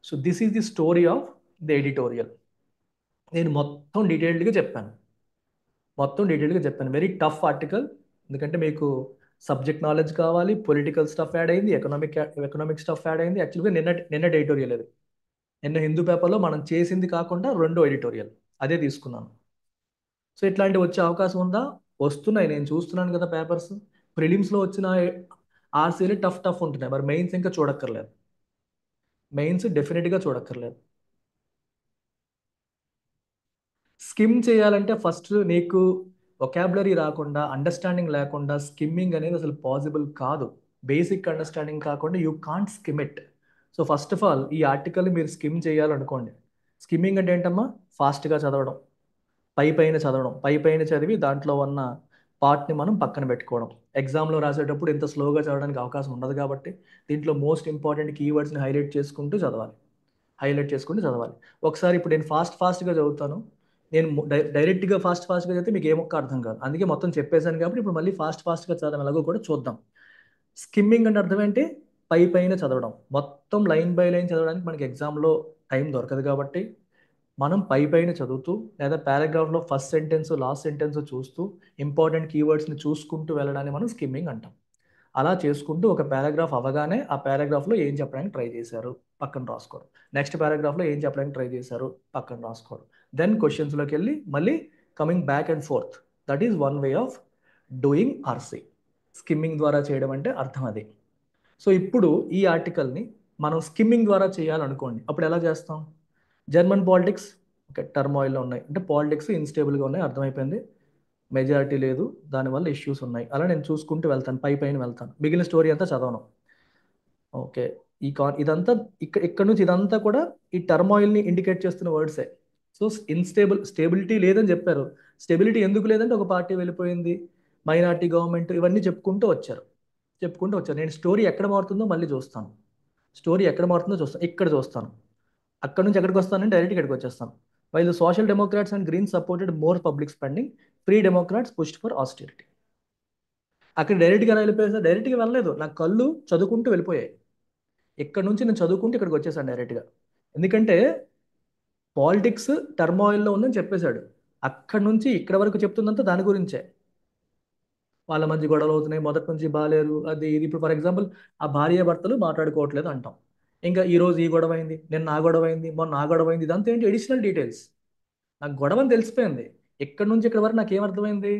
So this is the story of the editorial. నేను మొత్తం డీటెయిల్గా చెప్పాను. వెరీ టఫ్ ఆర్టికల్, ఎందుకంటే మీకు సబ్జెక్ట్ నాలెడ్జ్ కావాలి, పొలిటికల్ స్టఫ్ యాడ్ అయింది, ఎకనామిక్ స్టఫ్ యాడ్ అయింది. యాక్చువల్గా నిన్నటి ఎడిటోరియల్ అది. నిన్న హిందూ పేపర్లో మనం చేసింది కాకుండా రెండో ఎడిటోరియల్ అదే తీసుకున్నాను. సో ఇట్లాంటివి వచ్చే అవకాశం ఉందా? వస్తున్నాయి, నేను చూస్తున్నాను కదా పేపర్స్. ప్రిలిమ్స్లో వచ్చిన ఆర్సీలు టఫ్ టఫ్ ఉంటున్నాయి. మరి మెయిన్స్ ఇంకా చూడక్కర్లేదు. మెయిన్స్ డెఫినెట్గా చూడక్కర్లేదు. స్కిమ్ చేయాలంటే ఫస్ట్ నీకు ఒకాబులరీ రాకుండా, అండర్స్టాండింగ్ లేకుండా స్కిమ్మింగ్ అనేది అసలు పాసిబుల్ కాదు. బేసిక్ అండర్స్టాండింగ్ కాకుండా you can't skim it. So first of all ఈ ఆర్టికల్ మీరు స్కిమ్ చేయాలనుకోండి. స్కిమ్మింగ్ అంటే ఏంటమ్మా? ఫాస్ట్గా చదవడం, పైన చదవడం, పైన చదివి దాంట్లో ఉన్న పార్ట్ని మనం పక్కన పెట్టుకోవడం. ఎగ్జామ్లో రాసేటప్పుడు ఇంత స్లోగా చదవడానికి అవకాశం ఉండదు కాబట్టి దీంట్లో మోస్ట్ ఇంపార్టెంట్ కీవర్డ్స్ని హైలైట్ చేసుకుంటూ చదవాలి. ఒకసారి ఇప్పుడు నేను ఫాస్ట్గా చదువుతాను. నేను డైరెక్ట్గా ఫాస్ట్గా చదివితే మీకు ఏమొక్క అర్థం కాదు. అందుకే మొత్తం చెప్పేశాను కాబట్టి ఇప్పుడు మళ్ళీ ఫాస్ట్గా చదవడం ఎలాగో కూడా చూద్దాం. స్కిమ్మింగ్ అంటే అర్థం ఏంటి? పైన చదవడం. మొత్తం లైన్ బై లైన్ చదవడానికి మనకి ఎగ్జామ్లో టైం దొరకదు కాబట్టి మనం పైన చదువుతూ, లేదా పారాగ్రాఫ్లో ఫస్ట్ సెంటెన్స్ లాస్ట్ సెంటెన్స్ చూస్తూ ఇంపార్టెంట్ కీవర్డ్స్ని చూసుకుంటూ వెళ్ళడాన్ని మనం స్కిమ్మింగ్ అంటాం. అలా చేసుకుంటూ ఒక పారాగ్రాఫ్ అవ్వగానే ఆ పారాగ్రాఫ్లో ఏం చెప్పడానికి ట్రై చేశారు పక్కన రాసుకోవడం, నెక్స్ట్ పారాగ్రాఫ్లో ఏం చెప్పడానికి ట్రై చేశారు పక్కన రాసుకోవడం, దెన్ క్వశ్చన్స్లోకి వెళ్ళి మళ్ళీ coming back and fourth. That is one way of doing RC. Skimming ద్వారా చేయడం అంటే అర్థం అది. సో ఇప్పుడు ఈ ఆర్టికల్ని మనం స్కిమ్మింగ్ ద్వారా చేయాలనుకోండి, అప్పుడు ఎలా చేస్తాం? జర్మన్ పాలిటిక్స్ ఓకే టర్మాయిల్లో ఉన్నాయి, అంటే పాలిటిక్స్ ఇన్స్టేబుల్గా ఉన్నాయి, అర్థమైపోయింది. మెజారిటీ లేదు, దానివల్ల ఇష్యూస్ ఉన్నాయి. అలా నేను చూసుకుంటూ వెళ్తాను, పైన వెళ్తాను, మిగిలిన స్టోరీ అంతా చదవను. ఓకే, ఇదంతా ఇక్కడ నుంచి ఇదంతా కూడా ఈ టర్మాయిల్ని ఇండికేట్ చేస్తున్న వర్డ్సే. సో స్టేబిలిటీ లేదని చెప్పారు. స్టెబిలిటీ ఎందుకు లేదంటే ఒక పార్టీ వెళ్ళిపోయింది, మైనార్టీ గవర్నమెంట్, ఇవన్నీ చెప్పుకుంటూ వచ్చారు. నేను స్టోరీ ఎక్కడ మారుతుందో మళ్ళీ చూస్తాను. ఇక్కడ చూస్తాను. అక్కడ నుంచి ఎక్కడికి వస్తానంటే డైరెక్ట్గా ఇక్కడికి వచ్చేస్తాను. While social democrats and green supported more public spending, free Democrats pushed for austerity. అక్కడ డైరెక్ట్గా వెళ్ళిపోయేసా? డైరెక్ట్గా వెళ్ళలేదు, నా కళ్ళు చదువుకుంటూ వెళ్ళిపోయాయి. ఇక్కడ నుంచి నేను చదువుకుంటూ ఇక్కడికి వచ్చేసాను డైరెక్ట్గా. ఎందుకంటే పాలిటిక్స్ టర్మాయిల్లో ఉందని చెప్పేశాడు. అక్కడ నుంచి ఇక్కడ వరకు చెప్తుందంతా దాని గురించే. వాళ్ళ మధ్య గొడవలు అవుతున్నాయి, మొదటి నుంచి బాగాలేరు, అది ఇది. ఇప్పుడు ఫర్ ఎగ్జాంపుల్ ఆ భార్యాభర్తలు మాట్లాడుకోవట్లేదు అంటాం. ఇంకా ఈ రోజు ఈ గొడవ అయింది, నిన్న ఆ గొడవ అయింది, మొన్న ఆ గొడవ అయింది, ఇదంతా ఏంటి? Additional details. నాకు గొడవ అని తెలిసిపోయింది. ఎక్కడి నుంచి ఇక్కడ వరకు నాకు ఏమర్థమైంది?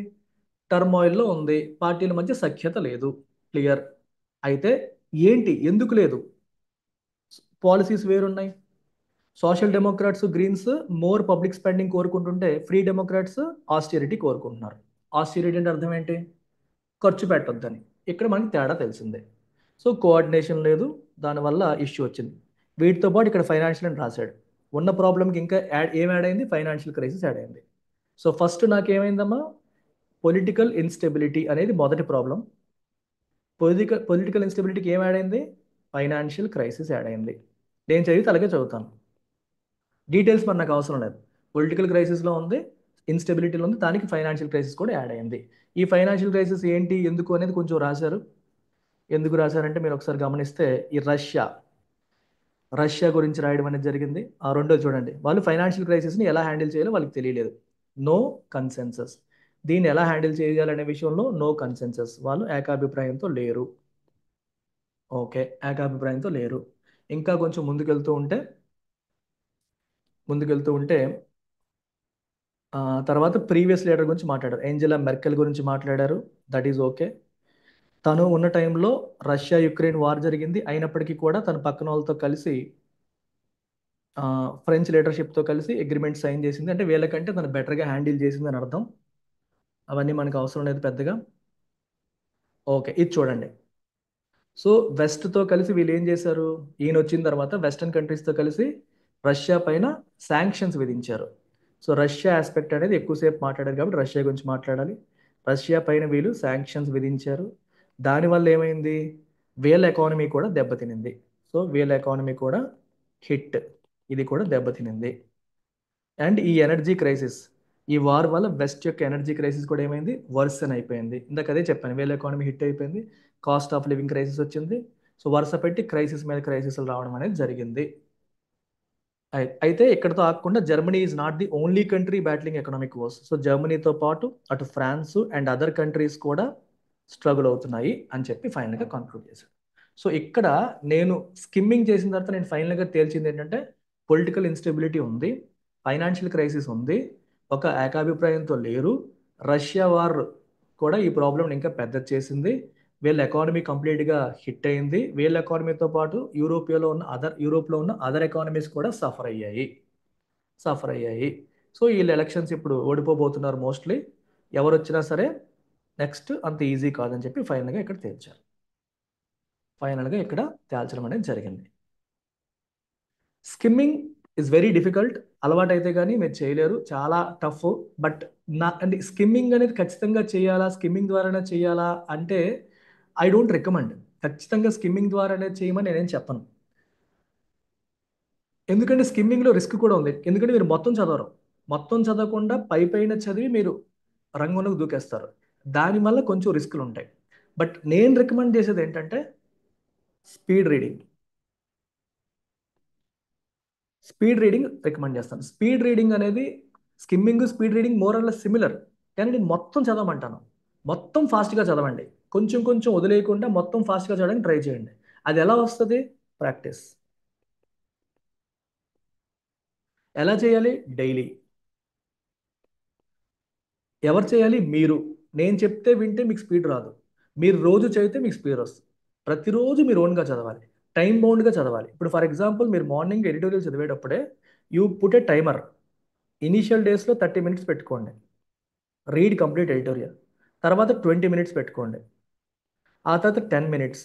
టర్మాయిల్లో ఉంది, పార్టీల మధ్య సఖ్యత లేదు, క్లియర్. అయితే ఏంటి, ఎందుకు లేదు? పాలసీస్ వేరున్నాయి. Social Democrats Greens more public spending కోరుకుంటుంటే ఫ్రీ డెమోక్రాట్స్ ఆస్టిరిటీ కోరుకుంటున్నారు. ఆస్టిరిటీ అంటే అర్థం ఏంటి? ఖర్చు పెట్టొద్దని. ఇక్కడ మనకి తేడా తెలిసిందే. సో కోఆర్డినేషన్ లేదు, దానివల్ల ఇష్యూ వచ్చింది. వీటితో పాటు ఇక్కడ ఫైనాన్షియల్ అని రాశాడు. ఉన్న ప్రాబ్లంకి ఇంకా యాడ్ అయింది? ఫైనాన్షియల్ క్రైసిస్ యాడ్ అయింది. సో ఫస్ట్ నాకేమైందమ్మా? పొలిటికల్ ఇన్స్టెబిలిటీ అనేది మొదటి ప్రాబ్లం. పొలిటికల్ ఇన్స్టెబిలిటీకి ఏం యాడ్ అయింది? ఫైనాన్షియల్ క్రైసిస్ యాడ్ అయింది. నేను చదివితే అలాగే చదువుతాను, డీటెయిల్స్ మరి నాకు అవసరం లేదు. పొలిటికల్ క్రైసిస్లో ఉంది, ఇన్స్టెబిలిటీలో ఉంది, దానికి ఫైనాన్షియల్ క్రైసిస్ కూడా యాడ్ అయింది. ఈ ఫైనాన్షియల్ క్రైసిస్ ఏంటి, ఎందుకు అనేది కొంచెం రాశారు. ఎందుకు రాశారంటే మీరు ఒకసారి గమనిస్తే ఈ రష్యా గురించి రాయడం అనేది జరిగింది. ఆ రెండో చూడండి, వాళ్ళు ఫైనాన్షియల్ క్రైసిస్ని ఎలా హ్యాండిల్ చేయాలో వాళ్ళకి తెలియలేదు, నో కన్సెన్సస్. దీన్ని ఎలా హ్యాండిల్ చేయాలనే విషయంలో నో కన్సెన్సస్, వాళ్ళు ఏకాభిప్రాయంతో లేరు. ఓకే, ఏకాభిప్రాయంతో లేరు. ఇంకా కొంచెం ముందుకెళ్తూ ఉంటే తర్వాత ప్రీవియస్ లీడర్ గురించి మాట్లాడారు, ఏంజెలా మెర్కెల్ గురించి మాట్లాడారు. That is okay. తను ఉన్న టైంలో రష్యా యుక్రెయిన్ వార్ జరిగింది, అయినప్పటికీ కూడా తన పక్కన వాళ్ళతో కలిసి ఫ్రెంచ్ లీడర్షిప్తో కలిసి అగ్రిమెంట్ సైన్ చేసింది, అంటే వీళ్ళకంటే తను బెటర్గా హ్యాండిల్ చేసింది అని అర్థం. అవన్నీ మనకు అవసరం లేదు పెద్దగా. ఓకే, ఇది చూడండి. సో వెస్ట్తో కలిసి వీళ్ళు ఏం చేశారు, ఈయన వచ్చిన తర్వాత వెస్టర్న్ కంట్రీస్తో కలిసి రష్యా పైన శాంక్షన్స్ విధించారు. సో రష్యా ఆస్పెక్ట్ అనేది ఎక్కువసేపు మాట్లాడారు కాబట్టి రష్యా గురించి మాట్లాడాలి. రష్యా పైన వీళ్ళు శాంక్షన్స్ విధించారు. దానివల్ల ఏమైంది, వీళ్ళ ఎకానమీ కూడా దెబ్బతినింది. సో వీళ్ళ ఎకానమీ కూడా హిట్, ఇది కూడా దెబ్బతినింది. అండ్ ఈ ఎనర్జీ క్రైసిస్, ఈ వార్ వల్ల వెస్ట్ యొక్క ఎనర్జీ క్రైసిస్ కూడా ఏమైంది, వర్సన్ అయిపోయింది. ఇందాక అదే చెప్పాను, వేల ఎకానమీ హిట్ అయిపోయింది, కాస్ట్ ఆఫ్ లివింగ్ క్రైసిస్ వచ్చింది. సో వరుస పెట్టి క్రైసిస్ మీద క్రైసిస్లు రావడం అనేది జరిగింది. అయితే ఇక్కడతో ఆగకుండా Germany is not the only country battling economic wars. So జర్మనీతో పాటు అటు ఫ్రాన్స్ అండ్ అదర్ కంట్రీస్ కూడా స్ట్రగుల్ అవుతున్నాయి అని చెప్పి ఫైనల్గా కన్క్లూడ్ చేశాడు. సో ఇక్కడ నేను స్కిమ్మింగ్ చేసిన తర్వాత నేను ఫైనల్గా తేల్చింది ఏంటంటే, పొలిటికల్ ఇన్స్టెబిలిటీ ఉంది, ఫైనాన్షియల్ క్రైసిస్ ఉంది, ఒక ఏకాభిప్రాయంతో లేరు, రష్యా వార్ కూడా ఈ ప్రాబ్లమ్ ఇంకా పెద్ద చేసింది, వీళ్ళ ఎకానమీ కంప్లీట్గా హిట్ అయింది, వీళ్ళ ఎకానమీతో పాటు యూరోప్లో ఉన్న అదర్ ఎకానమీస్ కూడా సఫర్ అయ్యాయి. సో వీళ్ళు ఎలక్షన్స్ ఇప్పుడు ఓడిపోబోతున్నారు మోస్ట్లీ, ఎవరు వచ్చినా సరే నెక్స్ట్ అంత ఈజీ కాదని చెప్పి ఫైనల్గా ఇక్కడ తేల్చడం అనేది జరిగింది. స్కిమ్మింగ్ ఇస్ వెరీ డిఫికల్ట్, అలవాటు అయితే కానీ మీరు చేయలేరు, చాలా టఫ్. బట్ అంటే స్కిమ్మింగ్ అనేది ఖచ్చితంగా చేయాలా, స్కిమ్మింగ్ ద్వారానే చేయాలా అంటే ఐ డోంట్ రికమెండ్. ఖచ్చితంగా స్కిమ్మింగ్ ద్వారానే చేయమని నేనేం చెప్పను. ఎందుకంటే స్కిమ్మింగ్లో రిస్క్ కూడా ఉంది. ఎందుకంటే మీరు మొత్తం చదవరు, మొత్తం చదవకుండా పైన చదివి మీరు రంగంలోకి దూకేస్తారు, దానివల్ల కొంచెం రిస్కులు ఉంటాయి. బట్ నేను రికమెండ్ చేసేది ఏంటంటే speed reading. Speed reading recommend చేస్తాను. స్పీడ్ రీడింగ్ అనేది, skimming speed reading more or less similar, కానీ నేను మొత్తం చదవమంటాను. మొత్తం ఫాస్ట్గా చదవండి, కొంచెం కొంచెం వదిలేయకుండా మొత్తం ఫాస్ట్గా చదవడానికి ట్రై చేయండి. అది ఎలా వస్తుంది, ప్రాక్టీస్. ఎలా చేయాలి, డైలీ. ఎవరు చేయాలి, మీరు. నేను చెప్తే వింటే మీకు స్పీడ్ రాదు, మీరు రోజు చదివితే మీకు స్పీడ్ వస్తుంది. ప్రతిరోజు మీరు ఓన్గా చదవాలి, టైం బౌండ్గా చదవాలి. ఇప్పుడు ఫర్ ఎగ్జాంపుల్ మీరు మార్నింగ్ ఎడిటోరియల్ చదివేటప్పుడే you put a timer. Initial డేస్లో 30 minutes పెట్టుకోండి, రీడ్ కంప్లీట్ ఎడిటోరియల్. తర్వాత 20 minutes పెట్టుకోండి, ఆ తర్వాత 10 minutes,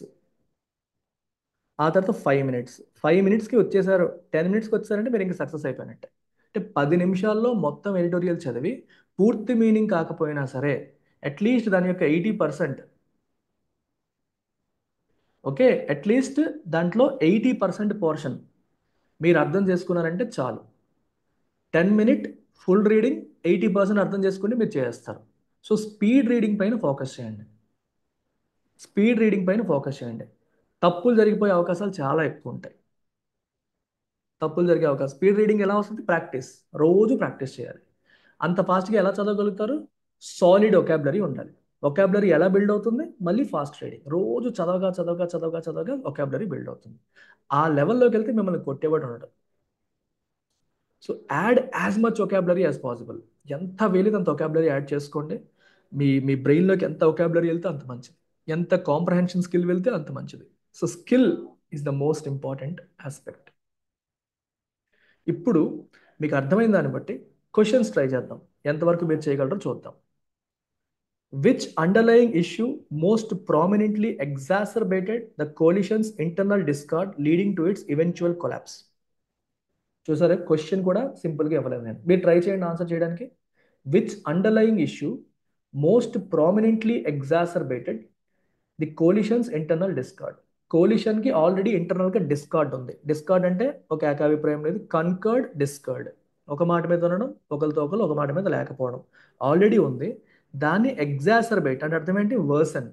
ఆ తర్వాత 5 minutes. 5 minutesకి వచ్చేసారు, 10 minutesకి వచ్చారంటే మీరు ఇంకా సక్సెస్ అయిపోయినట్టే. అంటే 10 నిమిషాల్లో మొత్తం ఎడిటోరియల్ చదివి పూర్తి మీనింగ్ కాకపోయినా సరే అట్లీస్ట్ దాని యొక్క 80%, ఓకే, అట్లీస్ట్ దాంట్లో 80% పోర్షన్ మీరు అర్థం చేసుకున్నారంటే చాలు. 10 minute ఫుల్ రీడింగ్ 80% అర్థం చేసుకుని మీరు చేస్తారు. సో స్పీడ్ రీడింగ్ పైన ఫోకస్ చేయండి, స్పీడ్ రీడింగ్ పైన ఫోకస్ చేయండి. తప్పులు జరిగిపోయే అవకాశాలు చాలా ఎక్కువ ఉంటాయి, తప్పులు జరిగే అవకాశం. స్పీడ్ రీడింగ్ ఎలా వస్తుంది, ప్రాక్టీస్, రోజు ప్రాక్టీస్ చేయాలి. అంత ఫాస్ట్గా ఎలా చదవగలుగుతారు, సాలిడ్ ఒకాబులరీ ఉండాలి. ఒకాబులరీ ఎలా బిల్డ్ అవుతుంది, మళ్ళీ ఫాస్ట్ రీడింగ్, రోజు చదవగా చదవగా చదవగా చదవగా ఒకాబులరీ బిల్డ్ అవుతుంది. ఆ లెవెల్లోకి వెళ్తే మిమ్మల్ని కొట్టేవాడు ఉండడు. So add as much vocabulary as possible, ఎంత వీలైతే అంత ఒకాబులరీ యాడ్ చేసుకోండి. మీ మీ బ్రెయిన్లోకి ఎంత ఒకాబులరీ వెళ్తే అంత మంచిది, ఎంత కాంప్రహెన్షన్ స్కిల్ వెళ్తే అంత మంచిది. So skill is the most important aspect. ఇప్పుడు మీకు అర్థమైన దాన్ని బట్టి క్వశ్చన్స్ ట్రై చేద్దాం, ఎంతవరకు మీరు చేయగలరో చూద్దాం. Which underlying issue most prominently exacerbated the coalition's internal discord leading to its eventual collapse. చూసారా, క్వశ్చన్ కూడా సింపుల్గా ఇవ్వలేదు నేను, మీరు ట్రై చేయండి ఆన్సర్ చేయడానికి. Which underlying issue most prominently exacerbated the coalition's internal discord. కోలిషన్కి ఆల్రెడీ ఇంటర్నల్గా డిస్కార్డ్ ఉంది. డిస్కార్డ్ అంటే ఒక ఏకాభిప్రాయం లేదు, కన్కర్డ్ డిస్కర్డ్, ఒక మాట మీద ఉండడం, ఒకరితో ఒకరు ఒక మాట మీద లేకపోవడం ఆల్రెడీ ఉంది. దాన్ని ఎగ్జాసర్బేట్ అంటే అర్థం ఏంటి, వర్సన్.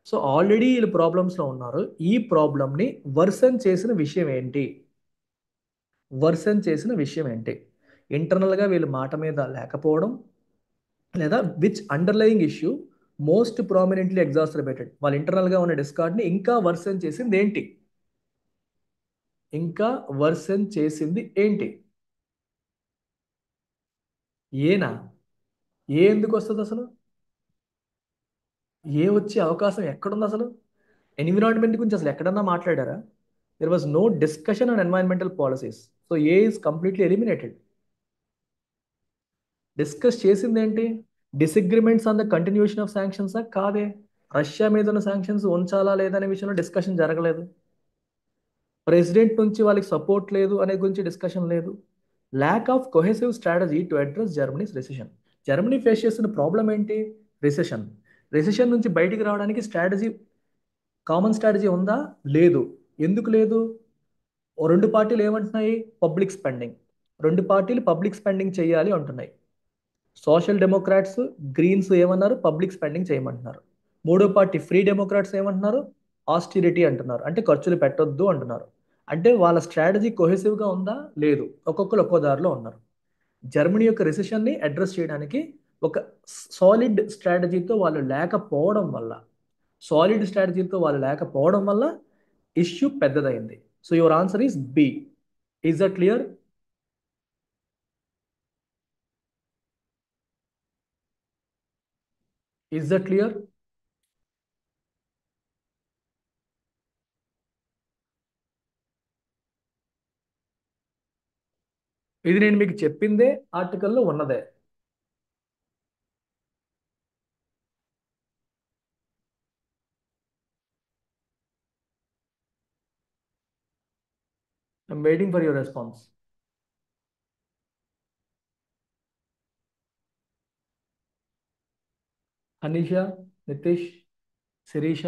సో ఆల్రెడీ వీళ్ళు ప్రాబ్లమ్స్లో ఉన్నారు, ఈ ప్రాబ్లమ్ని వర్సన్ చేసిన విషయం ఏంటి, వర్సన్ చేసిన విషయం ఏంటి, ఇంటర్నల్గా వీళ్ళు మాట మీద లేకపోవడం, లేదా which underlying issue most prominently exacerbated, వాళ్ళ ఇంటర్నల్గా ఉన్న డిస్కార్డ్ని ఇంకా వర్సన్ చేసింది ఏంటి, ఇంకా వర్సన్ చేసింది ఏంటి. ఏనా, ఏ ఎందుకు వస్తుంది అసలు, ఏ వచ్చే అవకాశం ఎక్కడుంది అసలు, ఎన్విరాన్మెంట్ గురించి అసలు ఎక్కడన్నా మాట్లాడారా, There was no discussion on environmental policies. So A is completely eliminated. Discuss చేసింది ఏంటి? Disagreements on the continuation of శాంక్షన్సా? కాదే. రష్యా మీద ఉన్న శాంక్షన్స్ ఉంచాలా లేదా అనే విషయంలో డిస్కషన్ జరగలేదు. ప్రెసిడెంట్ నుంచి వాళ్ళకి సపోర్ట్ లేదు అనే గురించి డిస్కషన్ లేదు. Lack of cohesive strategy to address Germany's recession. Germany face చేస్తున్న ప్రాబ్లం ఏంటి? రిసెషన్. రిసెషన్ నుంచి బయటికి రావడానికి స్ట్రాటజీ, కామన్ స్ట్రాటజీ ఉందా? లేదు. ఎందుకు లేదు? ఓ రెండు పార్టీలు ఏమంటున్నాయి? Public spending. రెండు పార్టీలు పబ్లిక్ స్పెండింగ్ చేయాలి అంటున్నాయి. సోషల్ డెమోక్రాట్స్, గ్రీన్స్ ఏమన్నారు? పబ్లిక్ స్పెండింగ్ చేయమంటున్నారు. మూడో పార్టీ ఫ్రీ డెమోక్రాట్స్ ఏమంటున్నారు? ఆస్టిరిటీ అంటున్నారు, అంటే ఖర్చులు పెట్టొద్దు అంటున్నారు. అంటే వాళ్ళ స్ట్రాటజీ కొహెసివ్గా ఉందా? లేదు. ఒక్కొక్కరు ఒక్కో దారిలో ఉన్నారు. జర్మనీ యొక్క రిసెషన్ని అడ్రస్ చేయడానికి ఒక సాలిడ్ స్ట్రాటజీతో వాళ్ళు లేకపోవడం వల్ల, ఇష్యూ పెద్దదైంది. So your answer is B. Is that clear? Is that clear? ఇది నేను మీకు చెప్పిందే, ఆర్టికల్లో ఉన్నదే. I'm waiting for your response. Anisha, Nitish, Shirisha.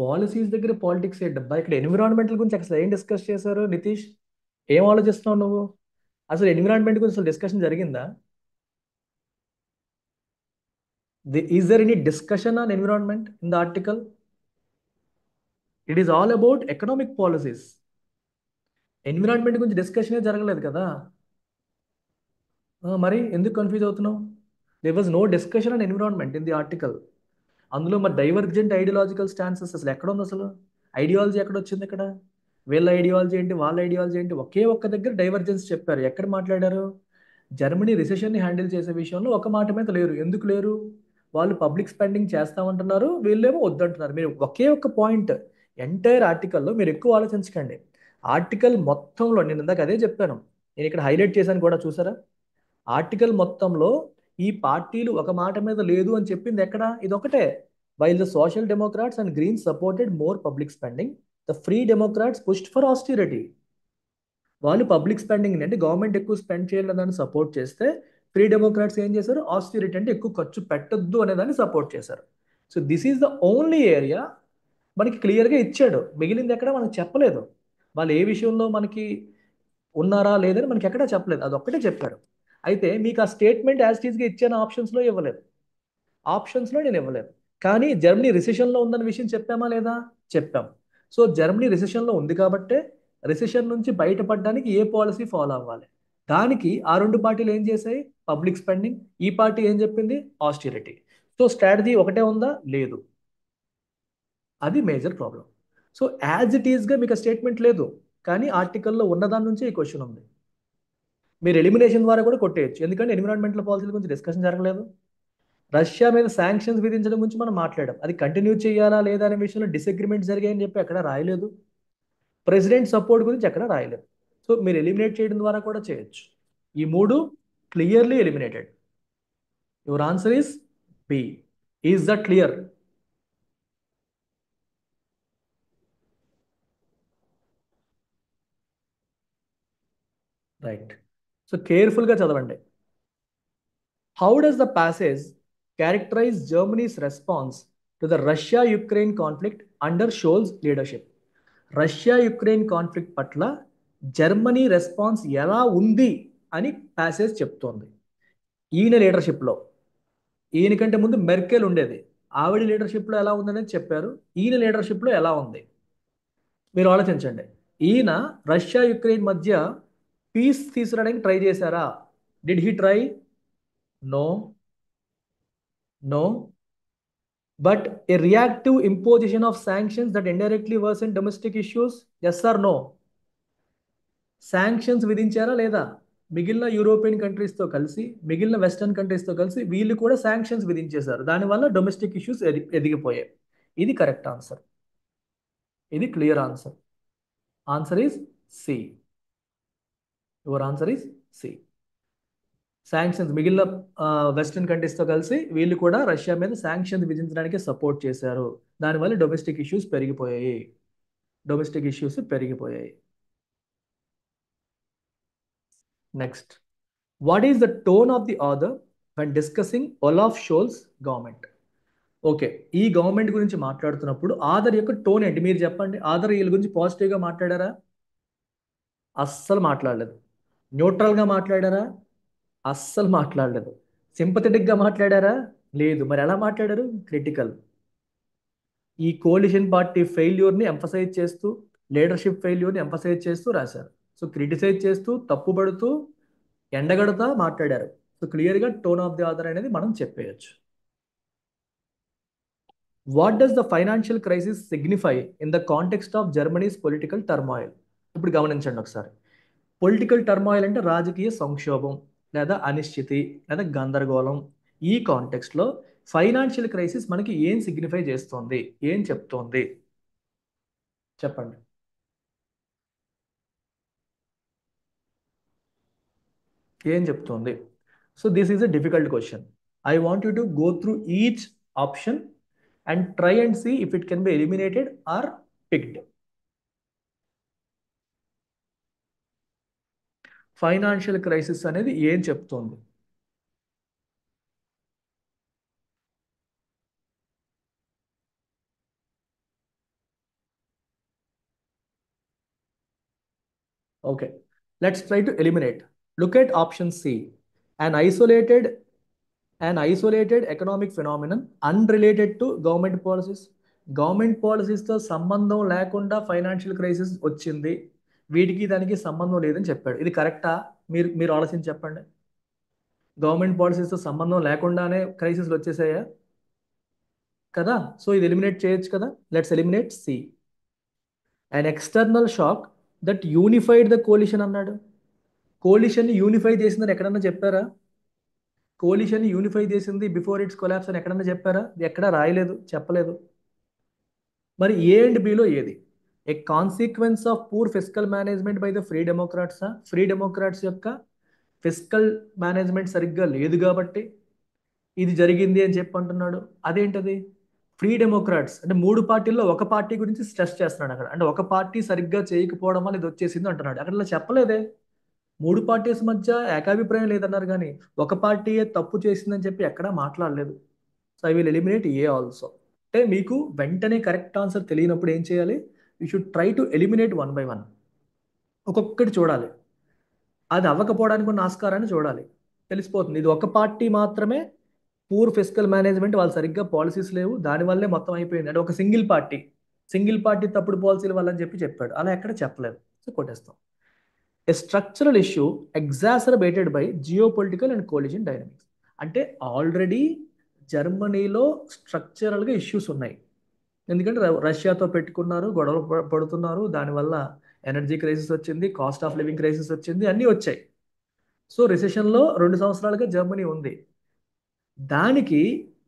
Policies దగ్గర పాలిటిక్స్ ఏంటబ్బా? ఇక్కడ ఎన్విరాన్మెంటల్ గురించి అసలు ఏం డిస్కస్ చేశారు నితీష్? ఏం ఆలోచిస్తున్నావు నువ్వు? అసలు ఎన్విరాన్మెంట్ గురించి అసలు డిస్కషన్ జరిగిందా? Is there any discussion on environment in the article? It is all about economic policies. Environment గురించి డిస్కషనే జరగలేదు కదా. మరి ఎందుకు కన్ఫ్యూజ్ అవుతున్నావు? There was no discussion on environment in the article. అందులో మరి డైవర్జెంట్ ఐడియాలజికల్ స్టాన్సెస్ అసలు ఎక్కడ ఉంది? అసలు ఐడియాలజీ ఎక్కడ వచ్చింది ఇక్కడ? వీళ్ళ ఐడియాలజీ ఏంటి, వాళ్ళ ఐడియాలజీ ఏంటి? ఒకే ఒక్క దగ్గర డైవర్జెన్స్ చెప్పారు. ఎక్కడ మాట్లాడారు? జర్మనీ రిసెషన్ని హ్యాండిల్ చేసే విషయంలో ఒక మాట మీద లేరు. ఎందుకు లేరు? వాళ్ళు పబ్లిక్ స్పెండింగ్ చేస్తామంటున్నారు, వీళ్ళేమో వద్దంటున్నారు. మీరు ఒకే ఒక్క పాయింట్ ఎంటైర్ ఆర్టికల్లో మీరు ఎక్కువ ఆలోచించకండి. ఆర్టికల్ మొత్తంలో నేను ఇందాక అదే చెప్పాను. నేను ఇక్కడ హైలైట్ చేశాను కూడా, చూసారా? ఆర్టికల్ మొత్తంలో ఈ పార్టీలు ఒక మాట మీద లేదు అని చెప్పింది ఎక్కడ? ఇది ఒకటే. While the social democrats and greens supported more public spending, the free Democrats pushed for austerity. వాళ్ళు పబ్లిక్ స్పెండింగ్ అంటే గవర్నమెంట్ ఎక్కువ స్పెండ్ చేయాలని సపోర్ట్ చేస్తే, ఫ్రీ డెమోక్రాట్స్ ఏం చేశారు? ఆస్టిరిటీ అంటే ఎక్కువ ఖర్చు పెట్టొద్దు అనేదాన్ని సపోర్ట్ చేశారు. So this is the only area మనకి క్లియర్గా ఇచ్చాడు. మిగిలింది ఎక్కడ మనకు చెప్పలేదు. వాళ్ళు ఏ విషయంలో మనకి ఉన్నారా లేదని మనకి ఎక్కడా చెప్పలేదు. అదొక్కటే చెప్పారు. అయితే మీకు ఆ స్టేట్మెంట్ యాజ్ టీజ్గా ఇచ్చిన ఆప్షన్స్లో ఇవ్వలేదు. ఆప్షన్స్లో నేను ఇవ్వలేదు. కానీ జర్మనీ రిసెషన్లో ఉందన్న విషయం చెప్పామా లేదా? చెప్పాం. సో జర్మనీ రిసెషన్లో ఉంది కాబట్టే రిసెషన్ నుంచి బయటపడడానికి ఏ పాలసీ ఫాలో అవ్వాలి? దానికి ఆ రెండు పార్టీలు ఏం చేశాయి? Public spending. ఈ పార్టీ ఏం చెప్పింది? ఆస్టిరిటీ. సో స్ట్రాటజీ ఒకటే ఉందా? లేదు. అది major problem. So as it ఈస్గా మీకు స్టేట్మెంట్ లేదు, కానీ ఆర్టికల్లో ఉన్నదాని నుంచే ఈ క్వశ్చన్ ఉంది. మీరు ఎలిమినేషన్ ద్వారా కూడా కొట్టేయచ్చు, ఎందుకంటే ఎన్విరాన్మెంటల్ పాలసీల గురించి డిస్కషన్ జరగలేదు. రష్యా మీద శాంక్షన్స్ విధించడం గురించి మనం మాట్లాడాం. అది కంటిన్యూ చేయాలా లేదా అనే విషయంలో డిసగ్రిమెంట్ జరిగాయని చెప్పి ఎక్కడ రాయలేదు. ప్రెసిడెంట్ సపోర్ట్ గురించి ఎక్కడ రాయలేదు. సో మీరు ఎలిమినేట్ చేయడం ద్వారా కూడా చేయొచ్చు. ఈ మూడు clearly eliminated. Your answer is B. Is that clear? Right. So కేర్ఫుల్గా చదవండి. How does the passage characterize Germany's response to the Russia Ukraine conflict under Scholz leadership? Russia Ukraine conflict పట్ల జర్మనీ రెస్పాన్స్ ఎలా ఉంది అని passage చెప్తోంది. ఈయన లీడర్షిప్లో, ఈయనకంటే ముందు Merkel ఉండేది, ఆవిడ లీడర్షిప్లో ఎలా ఉందనేది చెప్పారు. ఈయన లీడర్షిప్లో ఎలా ఉంది మీరు ఆలోచించండి. ఈయన రష్యా యుక్రెయిన్ మధ్య పీస్ తీసుకురావడానికి ట్రై చేశారా? Did he try? No. No. But a reactive imposition of sanctions that indirectly worsen domestic issues, yes or no? Sanctions విధించారా లేదా? మిగిలిన యూరోపియన్ కంట్రీస్తో కలిసి, మిగిలిన వెస్టర్న్ కంట్రీస్తో కలిసి వీళ్ళు కూడా శాంక్షన్స్ విధించేశారు. దానివల్ల డొమెస్టిక్ ఇష్యూస్ ఎదిగిపోయాయి. ఇది కరెక్ట్ ఆన్సర్. ఇది clear answer. Answer is C. Your answer is C. Sanctions మిగిలిన వెస్టర్న్ కంట్రీస్తో కలిసి వీళ్ళు కూడా రష్యా మీద శాంక్షన్స్ విధించడానికి సపోర్ట్ చేశారు. దానివల్ల డొమెస్టిక్ ఇష్యూస్ పెరిగిపోయాయి. డొమెస్టిక్ ఇష్యూస్ పెరిగిపోయాయి. Next, what is the tone of the author when discussing Olaf Scholz government? Okay, ఈ గవర్నమెంట్ గురించి మాట్లాడుతున్నప్పుడు ఆథర్ యొక్క టోన్ ఏంటి మీరు చెప్పండి. ఆథర్ వీళ్ళ గురించి పాజిటివ్గా మాట్లాడారా? అస్సలు మాట్లాడలేదు. న్యూట్రల్గా మాట్లాడారా? అస్సలు మాట్లాడలేదు. సింపథెటిక్గా మాట్లాడారా? లేదు. మరి ఎలా మాట్లాడారు? క్రిటికల్. ఈ కోalition పార్టీ ఫెయిల్యూర్ని ఎంఫసైజ్ చేస్తూ, లీడర్షిప్ ఫెయిల్యూర్ని ఎంఫసైజ్ చేస్తూ రాశారు. సో క్రిటిసైజ్ చేస్తూ, తప్పుపడుతూ, ఎండగడతా మాట్లాడారు. సో క్లియర్గా టోన్ ఆఫ్ ది ఆథర్ అనేది మనం చెప్పేయచ్చు. What does the financial crisis signify in the context of Germany's political turmoil? ఇప్పుడు గమనించండి ఒకసారి. పొలిటికల్ టర్మాయిల్ అంటే రాజకీయ సంక్షోభం లేదా అనిశ్చితి లేదా గందరగోళం. ఈ కాంటెక్స్ట్లో ఫైనాన్షియల్ క్రైసిస్ మనకి ఏం సిగ్నిఫై చేస్తోంది, ఏం చెప్తోంది చెప్పండి. ఏం చెప్తోంది? So this is a difficult question. I want you to go through each option and try and see if it can be eliminated or picked. Financial crisis అనేది ఏం చెప్తోంది? Okay, let's try to eliminate. Look at option C. An isolated, an isolated economic phenomenon unrelated to government policies. Government పాలసీస్తో సంబంధం లేకుండా financial crisis వచ్చింది, వీటికి దానికి సంబంధం లేదని చెప్పాడు. ఇది కరెక్టా? మీరు మీరు ఆలోచించి చెప్పండి. గవర్నమెంట్ పాలసీస్తో సంబంధం లేకుండానే క్రైసిస్లు వచ్చేసాయా? కదా. సో ఇది ఎలిమినేట్ చేయొచ్చు కదా. Let's eliminate C. An external shock that unified the coalition అన్నాడు. కోలిషన్ని యూనిఫై చేసిందని ఎక్కడన్నా చెప్పారా? కోలిషన్ని యూనిఫై చేసింది బిఫోర్ ఇట్స్ కొలాప్స్ అని ఎక్కడన్నా చెప్పారా? ఎక్కడా రాయలేదు, చెప్పలేదు. మరి ఏ అండ్ బిలో ఏది? A consequence of poor fiscal management by the Free డెమోక్రాట్సా? ఫ్రీ డెమోక్రాట్స్ యొక్క ఫిస్కల్ మేనేజ్మెంట్ సరిగ్గా లేదు కాబట్టి ఇది జరిగింది అని చెప్పి అంటున్నాడు. అదేంటది? ఫ్రీ డెమోక్రాట్స్ అంటే మూడు పార్టీల్లో ఒక పార్టీ గురించి స్ట్రెస్ చేస్తున్నాడు అక్కడ. అంటే ఒక పార్టీ సరిగ్గా చేయకపోవడం వల్ల ఇది వచ్చేసింది అంటున్నాడు. అక్కడ ఇలా చెప్పలేదే. మూడు పార్టీస్ మధ్య ఏకాభిప్రాయం లేదన్నారు కానీ ఒక పార్టీయే తప్పు చేసిందని చెప్పి ఎక్కడా మాట్లాడలేదు. So I will eliminate A also. అంటే మీకు వెంటనే కరెక్ట్ ఆన్సర్ తెలియనప్పుడు ఏం చేయాలి? You should try to eliminate one by one. ఒక్కొక్కటి చూడాలి. అది అవ్వకపోవడానికి ఉన్న ఆస్కారాన్ని చూడాలి. తెలిసిపోతుంది ఇది ఒక పార్టీ మాత్రమే పూర్ ఫిస్కల్ మేనేజ్మెంట్, వాళ్ళు సరిగ్గా పాలసీస్ లేవు, దానివల్లే మొత్తం అయిపోయింది అంటే ఒక సింగిల్ పార్టీ తప్పుడు పాలసీల వల్ల అని చెప్పి చెప్పాడు. అలా ఎక్కడ చెప్పలేదు. So కొట్టేస్తాం. A structural issue exacerbated by geopolitical and coalition dynamics. అంటే ఆల్రెడీ జర్మనీలో స్ట్రక్చరల్గా ఇష్యూస్ ఉన్నాయి. ఎందుకంటే రష్యాతో పెట్టుకున్నారు, గొడవలు పడుతున్నారు, దానివల్ల ఎనర్జీ క్రైసిస్ వచ్చింది, కాస్ట్ ఆఫ్ లివింగ్ క్రైసిస్ వచ్చింది, అన్నీ వచ్చాయి. సో రిసెషన్లో 2 సంవత్సరాలుగా జర్మనీ ఉంది. దానికి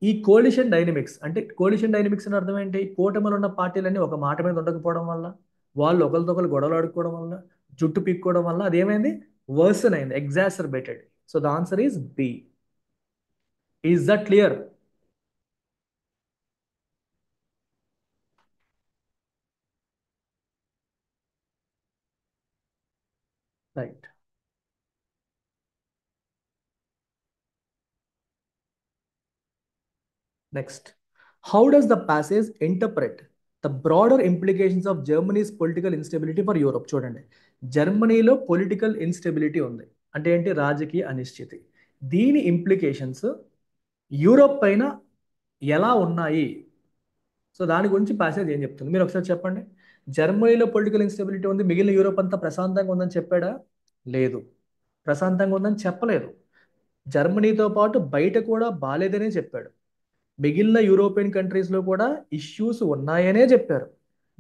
ఈ కోలిషన్ డైనమిక్స్ అంటే కోలిషన్ డైనమిక్స్ అని అర్థం ఏంటి? కూటమిలో ఉన్న పార్టీలన్నీ ఒక మాట మీద ఉండకపోవడం వల్ల, వాళ్ళు ఒకరితో ఒకరు గొడవలు ఆడుకోవడం వల్ల, జుట్టు పీక్కోవడం వల్ల అదేమైంది? వర్సన్ అయింది, exacerbated. So the answer is B. Is that clear? Right. Next, how does the passage interpret the broader implications of Germany's political instability for Europe? చూడండి, జర్మనీలో పొలిటికల్ ఇన్స్టెబిలిటీ ఉంది అంటే ఏంటి? రాజకీయ అనిశ్చితి. దీని ఇంప్లికేషన్స్ యూరోప్ పైన ఎలా ఉన్నాయి? సో దాని గురించి ప్యాసేజ్ ఏం చెప్తుంది మీరు ఒకసారి చెప్పండి. జర్మనీలో పొలిటికల్ ఇన్స్టెబిలిటీ ఉంది, మిగిలిన యూరోప్ అంతా ప్రశాంతంగా ఉందని చెప్పాడా? లేదు, ప్రశాంతంగా ఉందని చెప్పలేదు. జర్మనీతో పాటు బయట కూడా బాలేదనే చెప్పాడు. మిగిలిన యూరోపియన్ కంట్రీస్లో కూడా ఇష్యూస్ ఉన్నాయనే చెప్పారు.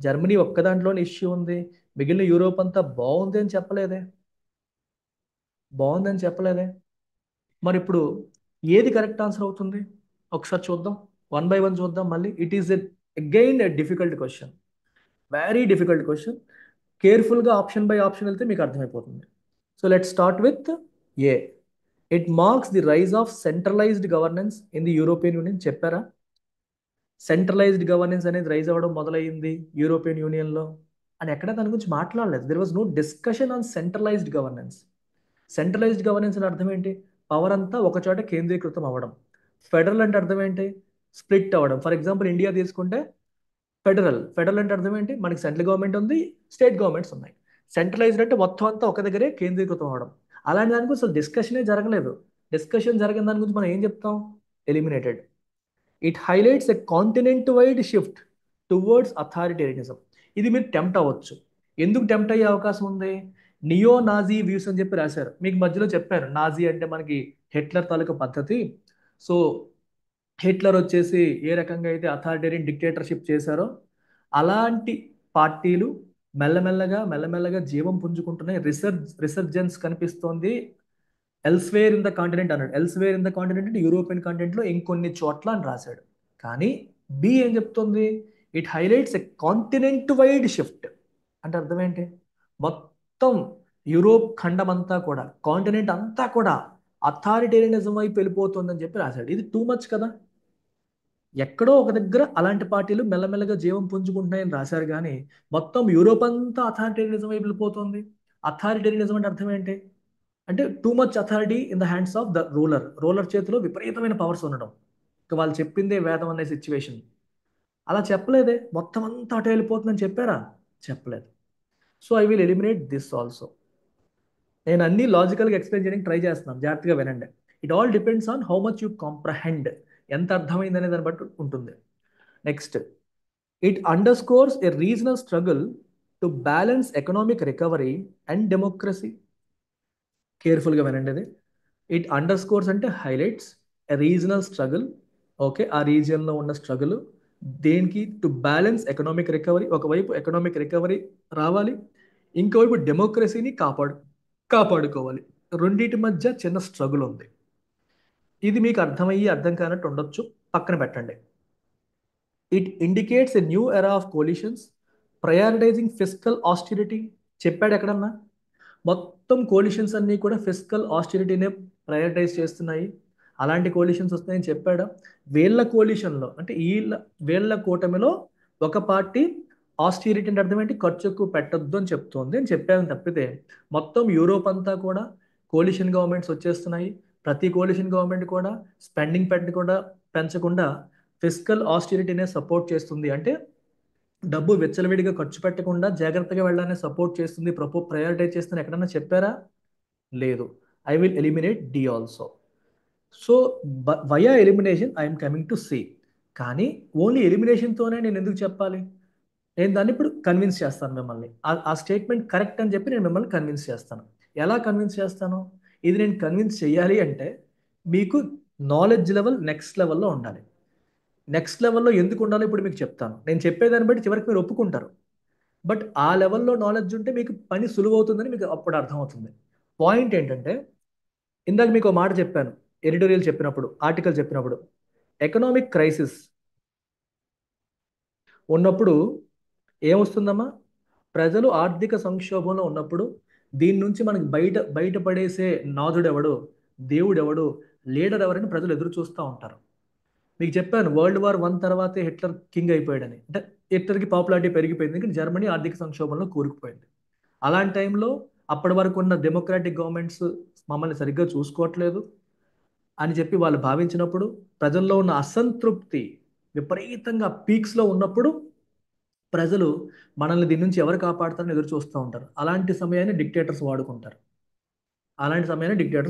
జర్మనీ ఒక్క దాంట్లోనే ఇష్యూ ఉంది, మిగిలిన యూరోప్ అంతా బాగుంది అని చెప్పలేదే, బాగుందని చెప్పలేదే. మరి ఇప్పుడు ఏది కరెక్ట్ ఆన్సర్ అవుతుంది? ఒకసారి చూద్దాం, వన్ బై వన్ చూద్దాం మళ్ళీ. It is again a difficult question, very difficult question. కేర్ఫుల్గా ఆప్షన్ బై ఆప్షన్ వెళ్తే మీకు అర్థమైపోతుంది. So let start with A. It marks the rise of centralised governance in the European Union. చెప్పారా? Centralised governance అనేది rise అవ్వడం మొదలైంది European యూనియన్లో అని ఎక్కడ దాని గురించి మాట్లాడలేదు. There was no discussion on centralised governance. Centralised governance అంటే అర్థం ఏంటి? పవర్ అంతా ఒక చోట కేంద్రీకృతం అవ్వడం. ఫెడరల్ అంటే అర్థం ఏంటి? స్ప్లిట్ అవ్వడం. ఫర్ ఎగ్జాంపుల్ ఇండియా తీసుకుంటే ఫెడరల్, ఫెడరల్ అంటే అర్థం ఏంటి? మనకి సెంట్రల్ గవర్నమెంట్ ఉంది, స్టేట్ గవర్నమెంట్స్ ఉన్నాయి. సెంట్రలైజ్డ్ అంటే మొత్తం అంతా ఒక దగ్గరే కేంద్రీకృతం అవ్వడం. అలాంటి దాని గురించి అసలు డిస్కషనే జరగలేదు. డిస్కషన్ జరిగిన దాని గురించి మనం ఏం చెప్తాం? Eliminated. It highlights a continent wide shift towards authoritarianism. ఇది మీరు టెంప్ట్ అవ్వచ్చు. ఎందుకు టెంప్ట్ అయ్యే అవకాశం ఉంది? నియో నాజీ వ్యూస్ అని చెప్పి రాశారు. మీకు మధ్యలో చెప్పారు నాజీ అంటే మనకి హిట్లర్ తాలూకా పద్ధతి. సో హిట్లర్ వచ్చేసి ఏ రకంగా అయితే అథారిటేరియన్ డిక్టేటర్షిప్ చేశారో అలాంటి పార్టీలు మెల్లమెల్లగా మెల్లమెల్లగా జీవం పుంజుకుంటున్నాయి. రిసర్జెన్స్ కనిపిస్తోంది ఎల్స్వేర్ ఇన్ ద కాంటినెంట్ అన్నాడు. ఎల్స్వేర్ ఇన్ ద కాంటినెంట్ అంటే యూరోపియన్ కాంటినెంట్లో ఇంకొన్ని చోట్ల అని రాశాడు. కానీ బి ఏం చెప్తుంది? It highlights a continent wide shift. అంటే అర్థం ఏంటి? మొత్తం యూరోప్ ఖండం అంతా కూడా, కాంటినెంట్ అంతా కూడా అథారిటేరియనిజం వైపు వెళ్ళిపోతుందని చెప్పి రాశాడు. ఇది టూ మచ్ కదా. ఎక్కడో ఒక దగ్గర అలాంటి పార్టీలు మెల్లమెల్లగా జీవం పుంజుకుంటున్నాయని రాశారు, కానీ మొత్తం యూరోప్ అంతా అథారిటేరియనిజం వైపు వెళ్ళిపోతుంది. అథారిటేరియనిజం అంటే అర్థం ఏంటి? అంటే too much authority in the hands of the ruler. Ruler చేతిలో విపరీతమైన పవర్స్ ఉండడం, ఇక వాళ్ళు చెప్పిందే వేదం అనే సిచ్యువేషన్. అలా చెప్పలేదే, మొత్తం అంతా అటు వెళ్ళిపోతుందని చెప్పారా? చెప్పలేదు. So I will eliminate this also. నేను అన్ని లాజికల్గా ఎక్స్ప్లెయిన్ చేయడానికి ట్రై చేస్తున్నాను, జాగ్రత్తగా వినండి. It all depends on how much you comprehend. ఎంత అర్థమైంది అనే దాన్ని బట్టి ఉంటుంది. Next, it underscores a regional struggle to balance economic recovery and democracy. కేర్ఫుల్గా వినండి అది. ఇట్ అండర్ స్కోర్స్ అంటే highlights a regional struggle. Okay, ఆ రీజియన్లో ఉన్న స్ట్రగుల్ దేనికి? To balance economic recovery. ఒకవైపు ఎకనామిక్ రికవరీ రావాలి, ఇంకోవైపు డెమోక్రసీని కాపాడుకోవాలి. రెండింటి మధ్య చిన్న స్ట్రగుల్ ఉంది. ఇది మీకు అర్థమయ్యి అర్థం కానట్టు ఉండొచ్చు, పక్కన పెట్టండి. It indicates a new era of coalitions prioritising fiscal austerity. చెప్పాడు ఎక్కడన్నా? మొత్తం కోలిషన్స్ అన్నీ కూడా ఫిస్కల్ ఆస్టిరిటీనే ప్రయారిటైజ్ చేస్తున్నాయి. అలాంటి కోలిషన్స్ వస్తాయని చెప్పాడా? వీళ్ళ కోలిషన్లో అంటే వీళ్ళ కూటమిలో ఒక పార్టీ ఆస్టిరిటీ అంటే అర్థం ఏంటి? ఖర్చు ఎక్కువ పెట్టొద్దు అని చెప్తోంది అని చెప్పాను తప్పితే మొత్తం యూరోప్ అంతా కూడా కోలిషన్ గవర్నమెంట్స్ వచ్చేస్తున్నాయి. ప్రతి కోలిషన్ గవర్నమెంట్ కూడా స్పెండింగ్ కూడా పెంచకుండా ఫిస్కల్ ఆస్టిరిటీనే సపోర్ట్ చేస్తుంది. అంటే డబ్బు విచ్చలవిడిగా ఖర్చు పెట్టకుండా జాగ్రత్తగా వెళ్ళాలని సపోర్ట్ చేస్తుంది, ప్రయారిటైజ్ చేస్తుంది ఎక్కడన్నా చెప్పారా? లేదు. I will eliminate D also. So via elimination I'm coming to C. కానీ ఓన్లీ ఎలిమినేషన్తోనే నేను ఎందుకు చెప్పాలి? నేను దాన్ని ఇప్పుడు కన్విన్స్ చేస్తాను మిమ్మల్ని. ఆ స్టేట్మెంట్ కరెక్ట్ అని చెప్పి నేను మిమ్మల్ని కన్విన్స్ చేస్తాను. ఎలా కన్విన్స్ చేస్తాను? ఇది నేను కన్విన్స్ చేయాలి అంటే మీకు నాలెడ్జ్ లెవెల్ నెక్స్ట్ లెవెల్లో ఉండాలి. నెక్స్ట్ లెవెల్లో ఎందుకు ఉండాలో ఇప్పుడు మీకు చెప్తాను. నేను చెప్పేదాన్ని బట్టి చివరికి మీరు ఒప్పుకుంటారు. బట్ ఆ లెవెల్లో నాలెడ్జ్ ఉంటే మీకు పని సులువు అవుతుందని మీకు అప్పుడు అర్థమవుతుంది. పాయింట్ ఏంటంటే, ఇందాక మీకు ఒక మాట చెప్పాను, ఎడిటోరియల్ చెప్పినప్పుడు, ఆర్టికల్ చెప్పినప్పుడు, ఎకనామిక్ క్రైసిస్ ఉన్నప్పుడు ఏమొస్తుందమ్మా? ప్రజలు ఆర్థిక సంక్షోభంలో ఉన్నప్పుడు దీని నుంచి మనకి బయటపడేసే నాథుడెవడు, దేవుడెవడు, లీడర్ ఎవరని ప్రజలు ఎదురు చూస్తూ ఉంటారు. మీకు చెప్పాను వరల్డ్ వార్ 1 తర్వాతే హిట్లర్ కింగ్ అయిపోయాడని. అంటే హిట్లర్కి పాపులారిటీ పెరిగిపోయింది, కానీ జర్మనీ ఆర్థిక సంక్షోభంలో కూరుకుపోయింది. అలాంటి టైంలో అప్పటి వరకు ఉన్న డెమోక్రాటిక్ గవర్నమెంట్స్ మమ్మల్ని సరిగ్గా చూసుకోవట్లేదు అని చెప్పి వాళ్ళు భావించినప్పుడు, ప్రజల్లో ఉన్న అసంతృప్తి విపరీతంగా పీక్స్లో ఉన్నప్పుడు ప్రజలు మనల్ని దీని నుంచి ఎవరు కాపాడుతారని ఎదురు చూస్తూ ఉంటారు. అలాంటి సమయాన్ని డిక్టేటర్స్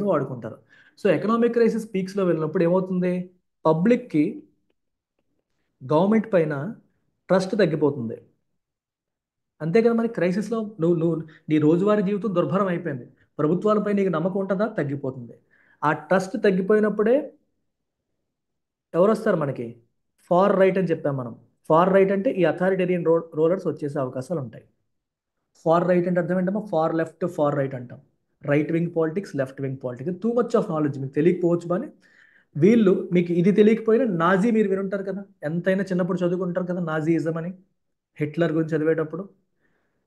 వాడుకుంటారు. సో ఎకనామిక్ క్రైసిస్ పీక్స్లో వెళ్ళినప్పుడు ఏమవుతుంది? పబ్లిక్కి గవర్నమెంట్ పైన ట్రస్ట్ తగ్గిపోతుంది. అంతే కదా. మరి క్రైసిస్లో నువ్వు నువ్వు నీ రోజువారీ జీవితం దుర్భరం అయిపోయింది, ప్రభుత్వాలపై నీకు నమ్మకం ఉంటుందా? తగ్గిపోతుంది. ఆ ట్రస్ట్ తగ్గిపోయినప్పుడే ఎవరు వస్తారు మనకి? ఫార్ రైట్ అని చెప్పాం మనం. ఫార్ రైట్ అంటే ఈ అథారిటేరియన్ రోలర్స్ వచ్చేసే అవకాశాలు ఉంటాయి. ఫార్ రైట్ అంటే అర్థం ఏంటమ్మా? ఫార్ లెఫ్ట్, ఫార్ రైట్ అంటాం. Right wing politics, left wing politics, too much of knowledge మీకు తెలియకపోవచ్చు. కానీ వీళ్ళు, మీకు ఇది తెలియకపోయినా నాజీ మీరు వినుంటారు కదా, ఎంతైనా చిన్నప్పుడు చదువుకుంటారు కదా నాజీయిజం అని, హిట్లర్ గురించి చదివేటప్పుడు.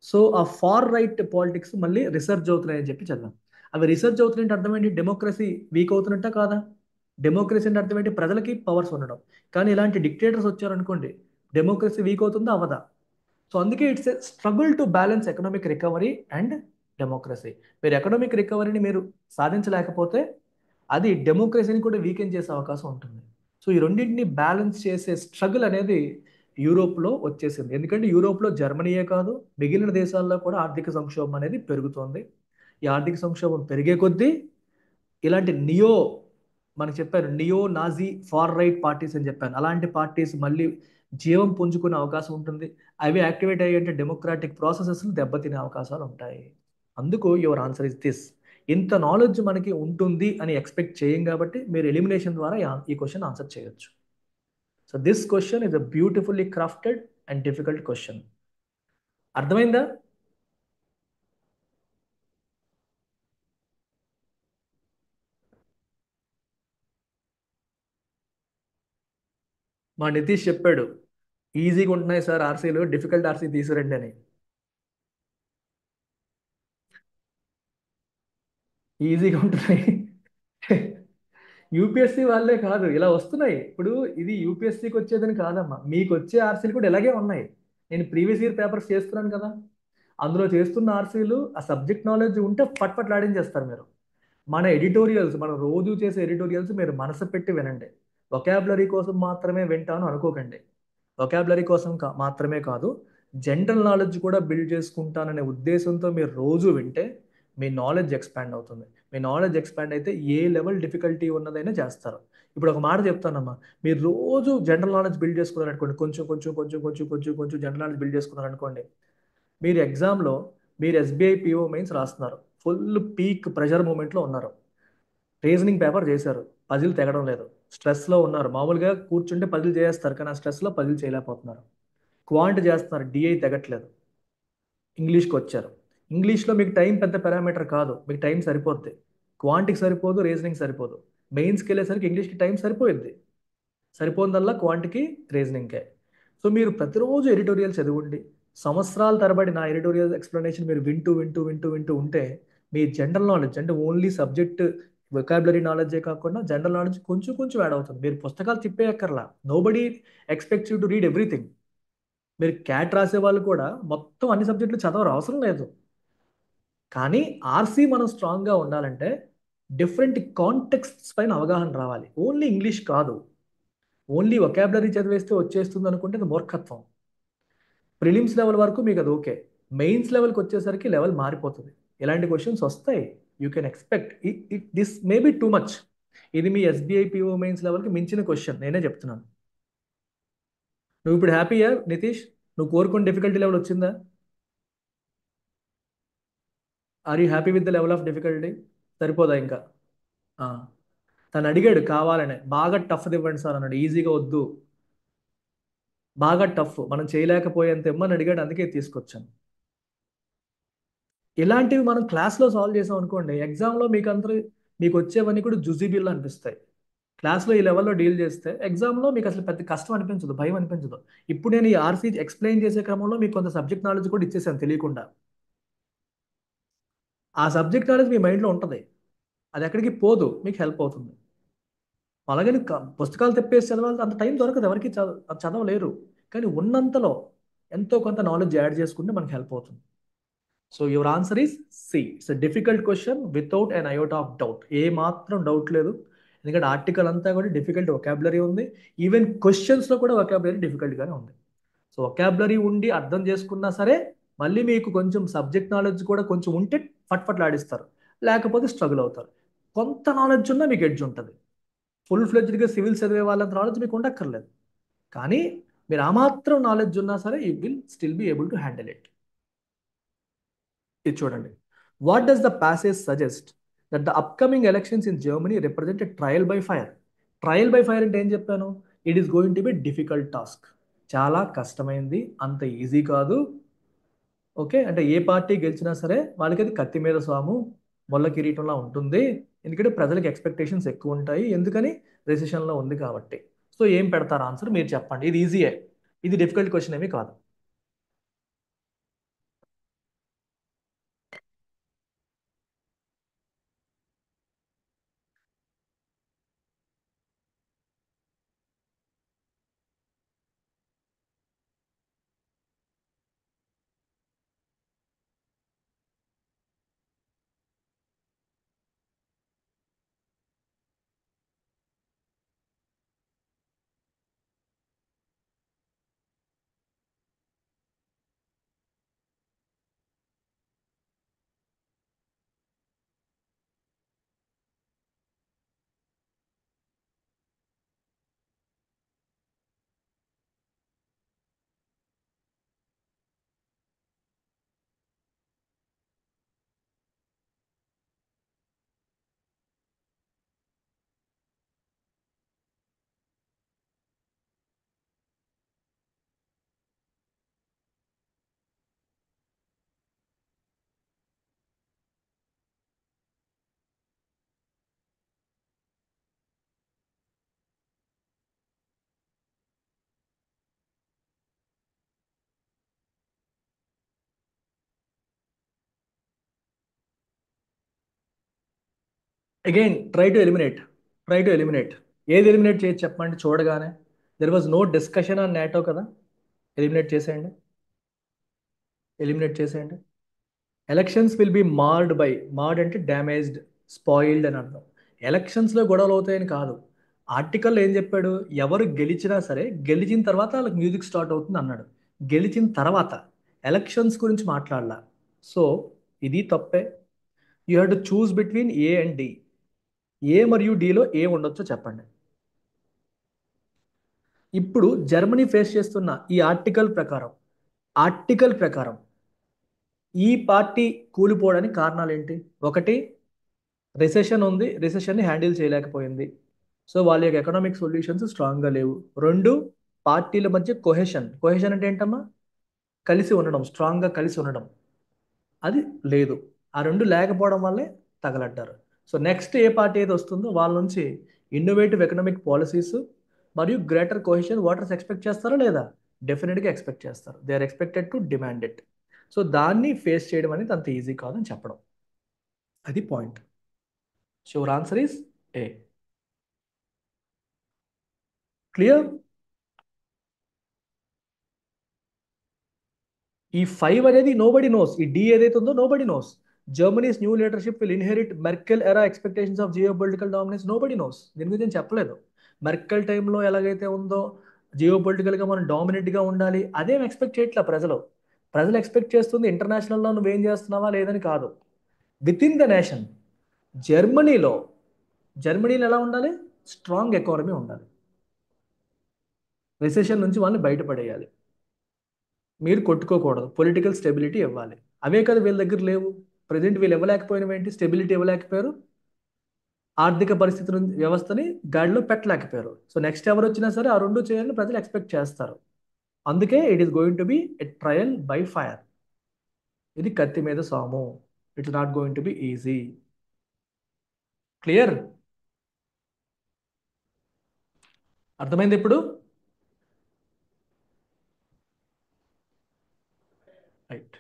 సో ఆ ఫార్ రైట్ పాలిటిక్స్ మళ్ళీ రీసెర్చ్ అవుతున్నాయని చెప్పి చదివాం. అవి రీసెర్చ్ అవుతున్నాయంటే అర్థం ఏంటి? డెమోక్రసీ వీక్ అవుతున్నట్ట కాదా? డెమోక్రసీ అంటే అర్థం ఏంటి? ప్రజలకి పవర్స్ ఉండడం. కానీ ఇలాంటి డిక్టేటర్స్ వచ్చారనుకోండి, డెమోక్రసీ వీక్ అవుతుందా అవదా? సో అందుకే it's a struggle to balance economic recovery and democracy. మీరు ఎకనామిక్ రికవరీని మీరు సాధించలేకపోతే అది డెమోక్రసీని కూడా వీకెన్ చేసే అవకాశం ఉంటుంది. సో ఈ రెండింటిని బ్యాలెన్స్ చేసే స్ట్రగుల్ అనేది యూరోప్లో వచ్చేసింది. ఎందుకంటే యూరోప్లో జర్మనీయే కాదు, మిగిలిన దేశాల్లో కూడా ఆర్థిక సంక్షోభం అనేది పెరుగుతోంది. ఈ ఆర్థిక సంక్షోభం పెరిగే కొద్దీ ఇలాంటి మనకు చెప్పారు neo Nazi far right parties అని చెప్పాను, అలాంటి పార్టీస్ మళ్ళీ జీవం పుంజుకునే అవకాశం ఉంటుంది. అవి యాక్టివేట్ అయ్యంటే డెమోక్రాటిక్ ప్రాసెసెస్ దెబ్బతినే అవకాశాలు ఉంటాయి. అందుకు యువర్ ఆన్సర్ ఇస్ దిస్. ఇంత నాలెడ్జ్ మనకి ఉంటుంది అని ఎక్స్పెక్ట్ చేయం కాబట్టి మీరు ఎలిమినేషన్ ద్వారా ఈ క్వశ్చన్ ఆన్సర్ చేయొచ్చు. So this question is a beautifully crafted and difficult question. అర్థమైందా? మా నితీష్ చెప్పాడు ఈజీగా ఉంటున్నాయి సార్ ఆర్సీలు, డిఫికల్ట్ ఆర్సీ తీసుకురండి అని. ఈజీగా ఉంటున్నాయి. యూపీఎస్సీ వాళ్ళే కాదు ఇలా వస్తున్నాయి. ఇప్పుడు ఇది యూపీఎస్సీకి వచ్చేదని కాదమ్మా, మీకు వచ్చే ఆర్సీలు కూడా ఇలాగే ఉన్నాయి. నేను ప్రీవియస్ ఇయర్ పేపర్స్ చేస్తున్నాను కదా, అందులో చేస్తున్న ఆర్సీలు ఆ సబ్జెక్ట్ నాలెడ్జ్ ఉంటే ఫట్ ఫట్ లాడించేస్తారు మీరు. మన ఎడిటోరియల్స్, మనం రోజు చేసే ఎడిటోరియల్స్ మీరు మనసు పెట్టి వినండి. వొకాబులరీ కోసం మాత్రమే వింటాను అనుకోకండి. వొకాబులరీ కోసం మాత్రమే కాదు, జనరల్ నాలెడ్జ్ కూడా బిల్డ్ చేసుకుంటాననే ఉద్దేశంతో మీరు రోజు వింటే మీ నాలెడ్జ్ ఎక్స్పాండ్ అవుతుంది. మీ నాలెడ్జ్ ఎక్స్పాండ్ అయితే ఏ లెవెల్ డిఫికల్టీ ఉన్నదైనా చేస్తారు. ఇప్పుడు ఒక మాట చెప్తానమ్మా, మీరు రోజు జనరల్ నాలెడ్జ్ బిల్డ్ చేసుకున్నారనుకోండి, కొంచెం కొంచెం కొంచెం కొంచెం కొంచెం కొంచెం జనరల్ నాలెడ్జ్ బిల్డ్ చేసుకున్నారనుకోండి, మీరు ఎగ్జామ్లో మీరు ఎస్బీఐ పిఓ మెయిన్స్ రాస్తున్నారు, ఫుల్ పీక్ ప్రెషర్ మూమెంట్లో ఉన్నారు, రీజనింగ్ పేపర్ చేశారు, పజిల్ తెగడం లేదు, స్ట్రెస్లో ఉన్నారు. మామూలుగా కూర్చుంటే పజిల్ చేస్తారు కానీ ఆ స్ట్రెస్లో పజిల్ చేయలేకపోతున్నారు. క్వాంట్ చేస్తున్నారు, డిఐ తెగట్లేదు. ఇంగ్లీష్కి వచ్చారు, ఇంగ్లీష్లో మీకు టైం పెద్ద పారామీటర్ కాదు, మీకు టైం సరిపోద్ది. క్వాంటికి సరిపోదు, రీజనింగ్ సరిపోదు. మెయిన్స్కి వెళ్ళేసరికి ఇంగ్లీష్కి టైం సరిపోయింది, సరిపోందల్లా క్వాంటికి రీజనింగ్కే. సో మీరు ప్రతిరోజు ఎడిటోరియల్ చదవండి, సంవత్సరాల తరబడి నా ఎడిటోరియల్ ఎక్స్ప్లెనేషన్ మీరు వింటూ వింటూ వింటూ వింటూ ఉంటే మీ జనరల్ నాలెడ్జ్ అంటే ఓన్లీ సబ్జెక్ట్ వొకాబులరీ నాలెడ్జే కాకుండా జనరల్ నాలెడ్జ్ కొంచెం కొంచెం యాడ్ అవుతుంది. మీరు పుస్తకాలు తిప్పేయక్కర్లా, nobody expects you to read everything. మీరు క్యాట్ రాసే వాళ్ళు కూడా మొత్తం అన్ని సబ్జెక్టులు చదవరు, అవసరం లేదు. కానీ ఆర్సీ మనం స్ట్రాంగ్గా ఉండాలంటే డిఫరెంట్ కాంటెక్స్ట్స్ పైన అవగాహన రావాలి. ఓన్లీ ఇంగ్లీష్ కాదు, ఓన్లీ వొకాబులరీ చదివేస్తే వచ్చేస్తుంది అనుకుంటే అది మూర్ఖత్వం. ప్రిలిమ్స్ లెవెల్ వరకు మీకు అది ఓకే, మెయిన్స్ లెవెల్కి వచ్చేసరికి లెవెల్ మారిపోతుంది. ఇలాంటి క్వశ్చన్స్ వస్తాయి, you can expect it this may be too much. ఇది మీ ఎస్బీఐ పిఓ మెయిన్స్ లెవెల్కి మించిన క్వశ్చన్, నేనే చెప్తున్నాను. నువ్వు ఇప్పుడు హ్యాపీయా నితీష్? నువ్వు కోరుకున్న డిఫికల్టీ లెవెల్ వచ్చిందా? Are you happy with the level of difficulty? సరిపోదా ఇంకా? ఆ. తను అడిగాడు కావాలనే, బాగా టఫ్ ఇవ్వండి సార్ అన్నాడు, ఈజీగా వద్దు, బాగా టఫ్ మనం చేయలేకపోయేంత ఇమ్మని అడిగాడు, అందుకే తీసుకొచ్చాను. ఇలాంటివి మనం క్లాస్లో సాల్వ్ చేసాం అనుకోండి, ఎగ్జామ్లో మీకు అందరూ మీకు వచ్చేవన్నీ కూడా జుజీబీలు అనిపిస్తాయి. క్లాస్లో ఈ లెవెల్లో డీల్ చేస్తే ఎగ్జామ్లో మీకు అసలు పెద్ద కష్టం అనిపించదు, భయం అనిపించదు. ఇప్పుడు నేను ఈ ఆర్సీ ఎక్స్ప్లెయిన్ చేసే క్రమంలో మీకు కొంత సబ్జెక్ట్ నాలెడ్జ్ కూడా ఇచ్చేసాను తెలియకుండా. ఆ సబ్జెక్ట్ నాలెడ్జ్ మీ మైండ్లో ఉంటుంది, అది ఎక్కడికి పోదు, మీకు హెల్ప్ అవుతుంది. అలాగే పుస్తకాలు తెప్పేసి చదవాలి అంత టైం దొరకదు, ఎవరికి చదవలేరు. కానీ ఉన్నంతలో ఎంతో కొంత నాలెడ్జ్ యాడ్ చేసుకుంటే మనకి హెల్ప్ అవుతుంది. So your answer is C. It's a difficult question without an iota of doubt, ఏ మాత్రం డౌట్ లేదు. ఎందుకంటే ఆర్టికల్ అంతా కూడా డిఫికల్ట్ వొకాబులరీ ఉంది, ఈవెన్ క్వశ్చన్స్లో కూడా వొకాబులరీ డిఫికల్ట్గానే ఉంది. సో వొకాబులరీ ఉండి అర్థం చేసుకున్నా సరే మళ్ళీ మీకు కొంచెం సబ్జెక్ట్ నాలెడ్జ్ కూడా కొంచెం ఉంటే ఫట్ఫట్లాడిస్తారు, లేకపోతే స్ట్రగుల్ అవుతారు. కొంత నాలెడ్జ్ ఉన్నా మీకు ఎడ్జ్ ఉంటుంది. ఫుల్ ఫ్లెడ్జ్డ్గా సివిల్ చదివే వాళ్ళంత నాలెడ్జ్ మీకు ఉండక్కర్లేదు, కానీ మీరు ఆ మాత్రం నాలెడ్జ్ ఉన్నా సరే you will still be able to handle it. ఇది చూడండి. What does the passage suggest that the upcoming elections in Germany represent trial by fire? Trial by fire అంటే ఏం చెప్పాను? It is going to be difficult task. చాలా కష్టమైంది, అంత easy కాదు. Okay, అంటే ఏ పార్టీ గెలిచినా సరే వాళ్ళకి అది కత్తి మీద సాము, మొల్ల కిరీటంలా ఉంటుంది. ఎందుకంటే ప్రజలకు ఎక్స్పెక్టేషన్స్ ఎక్కువ ఉంటాయి, ఎందుకని రెసిషన్లో ఉంది కాబట్టి. సో ఏం పెడతారు ఆన్సర్ మీరు చెప్పండి, ఇది ఈజీయే, ఇది డిఫికల్ట్ క్వశ్చన్ ఏమీ కాదు. Again try to eliminate. ఏది ఎలిమినేట్ చేయొచ్చు చెప్పండి చూడగానే. There was no discussion on NATO కదా. ఎలిమినేట్ చేసేయండి, ఎలిమినేట్ చేసేయండి. Elections will be marred by, marred అంటే డ్యామేజ్డ్, స్పాయిల్డ్ అని అర్థం. ఎలక్షన్స్లో గొడవలు అవుతాయని కాదు. ఆర్టికల్ ఏం చెప్పాడు, ఎవరు గెలిచినా సరే గెలిచిన తర్వాత వాళ్ళకి మ్యూజిక్ స్టార్ట్ అవుతుంది అన్నాడు. గెలిచిన తర్వాత ఎలక్షన్స్ గురించి మాట్లాడలా. సో ఇది తప్పే. You have to choose between A and D. A మరియు డిలో ఏ ఉండొచ్చో చెప్పండి. ఇప్పుడు జర్మనీ ఫేస్ చేస్తున్న ఈ ఆర్టికల్ ప్రకారం ఈ పార్టీ కూలిపోవడానికి కారణాలు ఏంటి? ఒకటి, రిసెషన్ ఉంది, రిసెషన్ని హ్యాండిల్ చేయలేకపోయింది. సో వాళ్ళ యొక్క ఎకనామిక్ సొల్యూషన్స్ స్ట్రాంగ్గా లేవు. రెండు, పార్టీల మధ్య కొహెషన్. కొహెషన్ అంటే ఏంటమ్మా? కలిసి ఉండడం, స్ట్రాంగ్గా కలిసి ఉండడం, అది లేదు. ఆ రెండు లేకపోవడం వల్లే తగలడ్డారు. సో నెక్స్ట్ ఏ పార్టీ ఏది వస్తుందో వాళ్ళ నుంచి ఇన్నోవేటివ్ ఎకనామిక్ పాలసీస్ మరియు గ్రేటర్ కొహెషన్ ఓటర్స్ ఎక్స్పెక్ట్ చేస్తారా లేదా? డెఫినెట్గా ఎక్స్పెక్ట్ చేస్తారు. They are expected to demand it. So దాన్ని ఫేస్ చేయడం అనేది అంత ఈజీ కాదని చెప్పడం, అది point. So your answer is A. Clear? ఈ 5 అనేది నోబడి నోస్. ఈ డి ఏదైతే ఉందో nobody knows. Germany's new leadership will inherit Merkel era expectations of geo political dominance. Nobody knows, దీని గురించి నేను చెప్పలేదు. మెర్కెల్ టైంలో ఎలాగైతే ఉందో జియో పొలిటికల్గా మనం డామినెంట్గా ఉండాలి, అదేం ఎక్స్పెక్ట్ చేయట్లా ప్రజలు. ప్రజలు ఎక్స్పెక్ట్ చేస్తుంది ఇంటర్నేషనల్లో నువ్వేం చేస్తున్నావా లేదని కాదు, విత్ ఇన్ ద నేషన్. జర్మనీలో జర్మనీలో ఎలా ఉండాలి? స్ట్రాంగ్ ఎకానమీ ఉండాలి. రిసెషన్ నుంచి వాళ్ళని బయటపడేయాలి. మీరు కొట్టుకోకూడదు, పొలిటికల్ స్టెబిలిటీ ఇవ్వాలి. అవే కదా వీళ్ళ దగ్గర లేవు. ప్రజెంట్ వీళ్ళు ఇవ్వలేకపోయినవి ఏంటి? స్టెబిలిటీ ఇవ్వలేకపోయారు, ఆర్థిక పరిస్థితి వ్యవస్థని గాడిలో పెట్టలేకపోయారు. సో నెక్స్ట్ ఎవరు వచ్చినా సరే ఆ రెండు చేయాలని ప్రజలు ఎక్స్పెక్ట్ చేస్తారు. అందుకే it is going to B a trial by fire. ఇది కత్తి మీద సాము. It's not going to be easy. Clear? అర్థమైంది ఇప్పుడు? Right.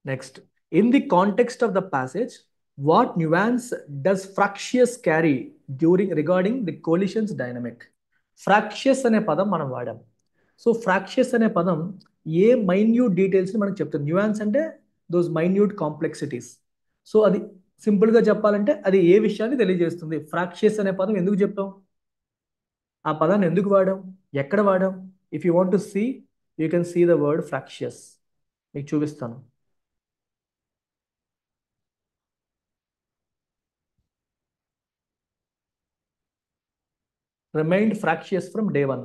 Next, in the context of the passage, what nuance does fractious carry during regarding the coalition's dynamic? Fractious అనే పదం మనం వాడాం. So ఫ్రాక్షియస్ అనే పదం ఏ మైన్యూట్ డీటెయిల్స్ని మనకు చెప్తుంది. న్యూయాన్స్ అంటే దోస్ మైన్యూట్ కాంప్లెక్సిటీస్. సో అది సింపుల్గా చెప్పాలంటే అది ఏ విషయాన్ని తెలియజేస్తుంది. ఫ్రాక్షియస్ అనే పదం ఎందుకు చెప్పాం, ఆ పదాన్ని ఎందుకు వాడాం, ఎక్కడ వాడాం? If you want to see, you can see the word fractious. మీకు చూపిస్తాను. Remained fractious from day one.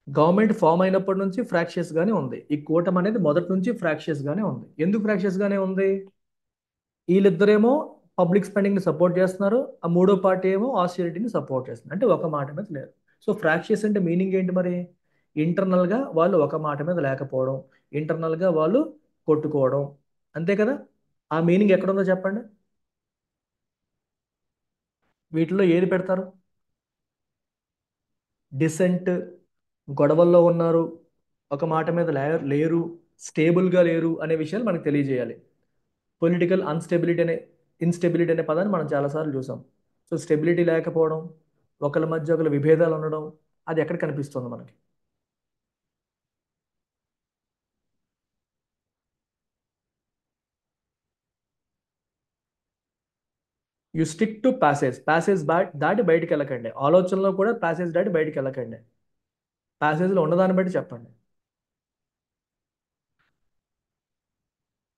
Government form అయినప్పటి నుంచి ఫ్రాక్షియస్ గానే ఉంది. ఈ కూటమి అనేది మొదటి నుంచి ఫ్రాక్షియస్ గానే ఉంది. ఎందుకు ఫ్రాక్షియస్ గానే ఉంది? వీళ్ళిద్దరేమో పబ్లిక్ స్పెండింగ్ని సపోర్ట్ చేస్తున్నారు. ఆ మూడో పార్టీ ఏమో ఆస్టెరిటీని సపోర్ట్ చేస్తున్నారు. అంటే ఒక మాట మీద లేరు. సో ఫ్రాక్షియస్ అంటే మీనింగ్ ఏంటి మరి? ఇంటర్నల్గా వాళ్ళు ఒక మాట మీద లేకపోవడం, ఇంటర్నల్గా వాళ్ళు కొట్టుకోవడం, అంతే కదా? ఆ మీనింగ్ ఎక్కడుందో చెప్పండి. వీటిలో ఏది పెడతారు? డిసెంట్, గొడవల్లో ఉన్నారు, ఒక మాట మీద లేరు, స్టేబుల్గా లేరు అనే విషయాలు మనకు తెలియజేయాలి. పొలిటికల్ అన్స్టెబిలిటీ అనే ఇన్స్టెబిలిటీ అనే పదాన్ని మనం చాలాసార్లు చూసాం. సో స్టెబిలిటీ లేకపోవడం, ఒకరి మధ్య ఒకరి విభేదాలు ఉండడం, అది ఎక్కడ కనిపిస్తుంది మనకి? You stick to passage. Passage దాటి బయటికి వెళ్ళకండి. ఆలోచనలో కూడా ప్యాసేజ్ దాటి బయటికి వెళ్ళకండి. ప్యాసేజ్లో ఉన్నదాన్ని బట్టి చెప్పండి.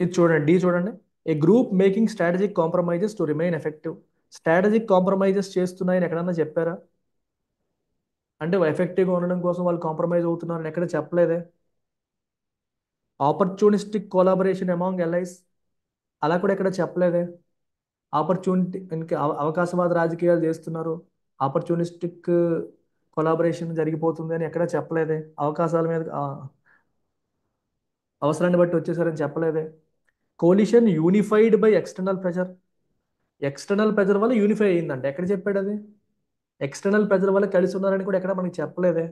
ఇది చూడండి, డి చూడండి. A group making strategic compromises to remain effective. Strategic compromises చేస్తున్నాయని ఎక్కడన్నా చెప్పారా? అంటే ఎఫెక్టివ్గా ఉండడం కోసం వాళ్ళు కాంప్రమైజ్ అవుతున్నారని ఎక్కడ చెప్పలేదే. ఆపర్చునిస్టిక్ కోలాబరేషన్ అమాంగ్ ఎలైస్, అలా కూడా ఎక్కడ చెప్పలేదే. ఆపర్చునిటీ ఇంకా అవకాశవాద రాజకీయాలు చేస్తున్నారు, ఆపర్చునిస్టిక్ కొలాబరేషన్ జరిగిపోతుంది అని ఎక్కడ చెప్పలేదే. అవకాశాల మీద అవసరాన్ని బట్టి వచ్చేసారని చెప్పలేదే. Coalition unified by external pressure. External pressure వల్ల యూనిఫై అయ్యిందంటే ఎక్కడ చెప్పాడు అది? ఎక్స్టర్నల్ ప్రెజర్ వల్ల కలిసి ఉన్నారని కూడా ఎక్కడ మనకి చెప్పలేదే.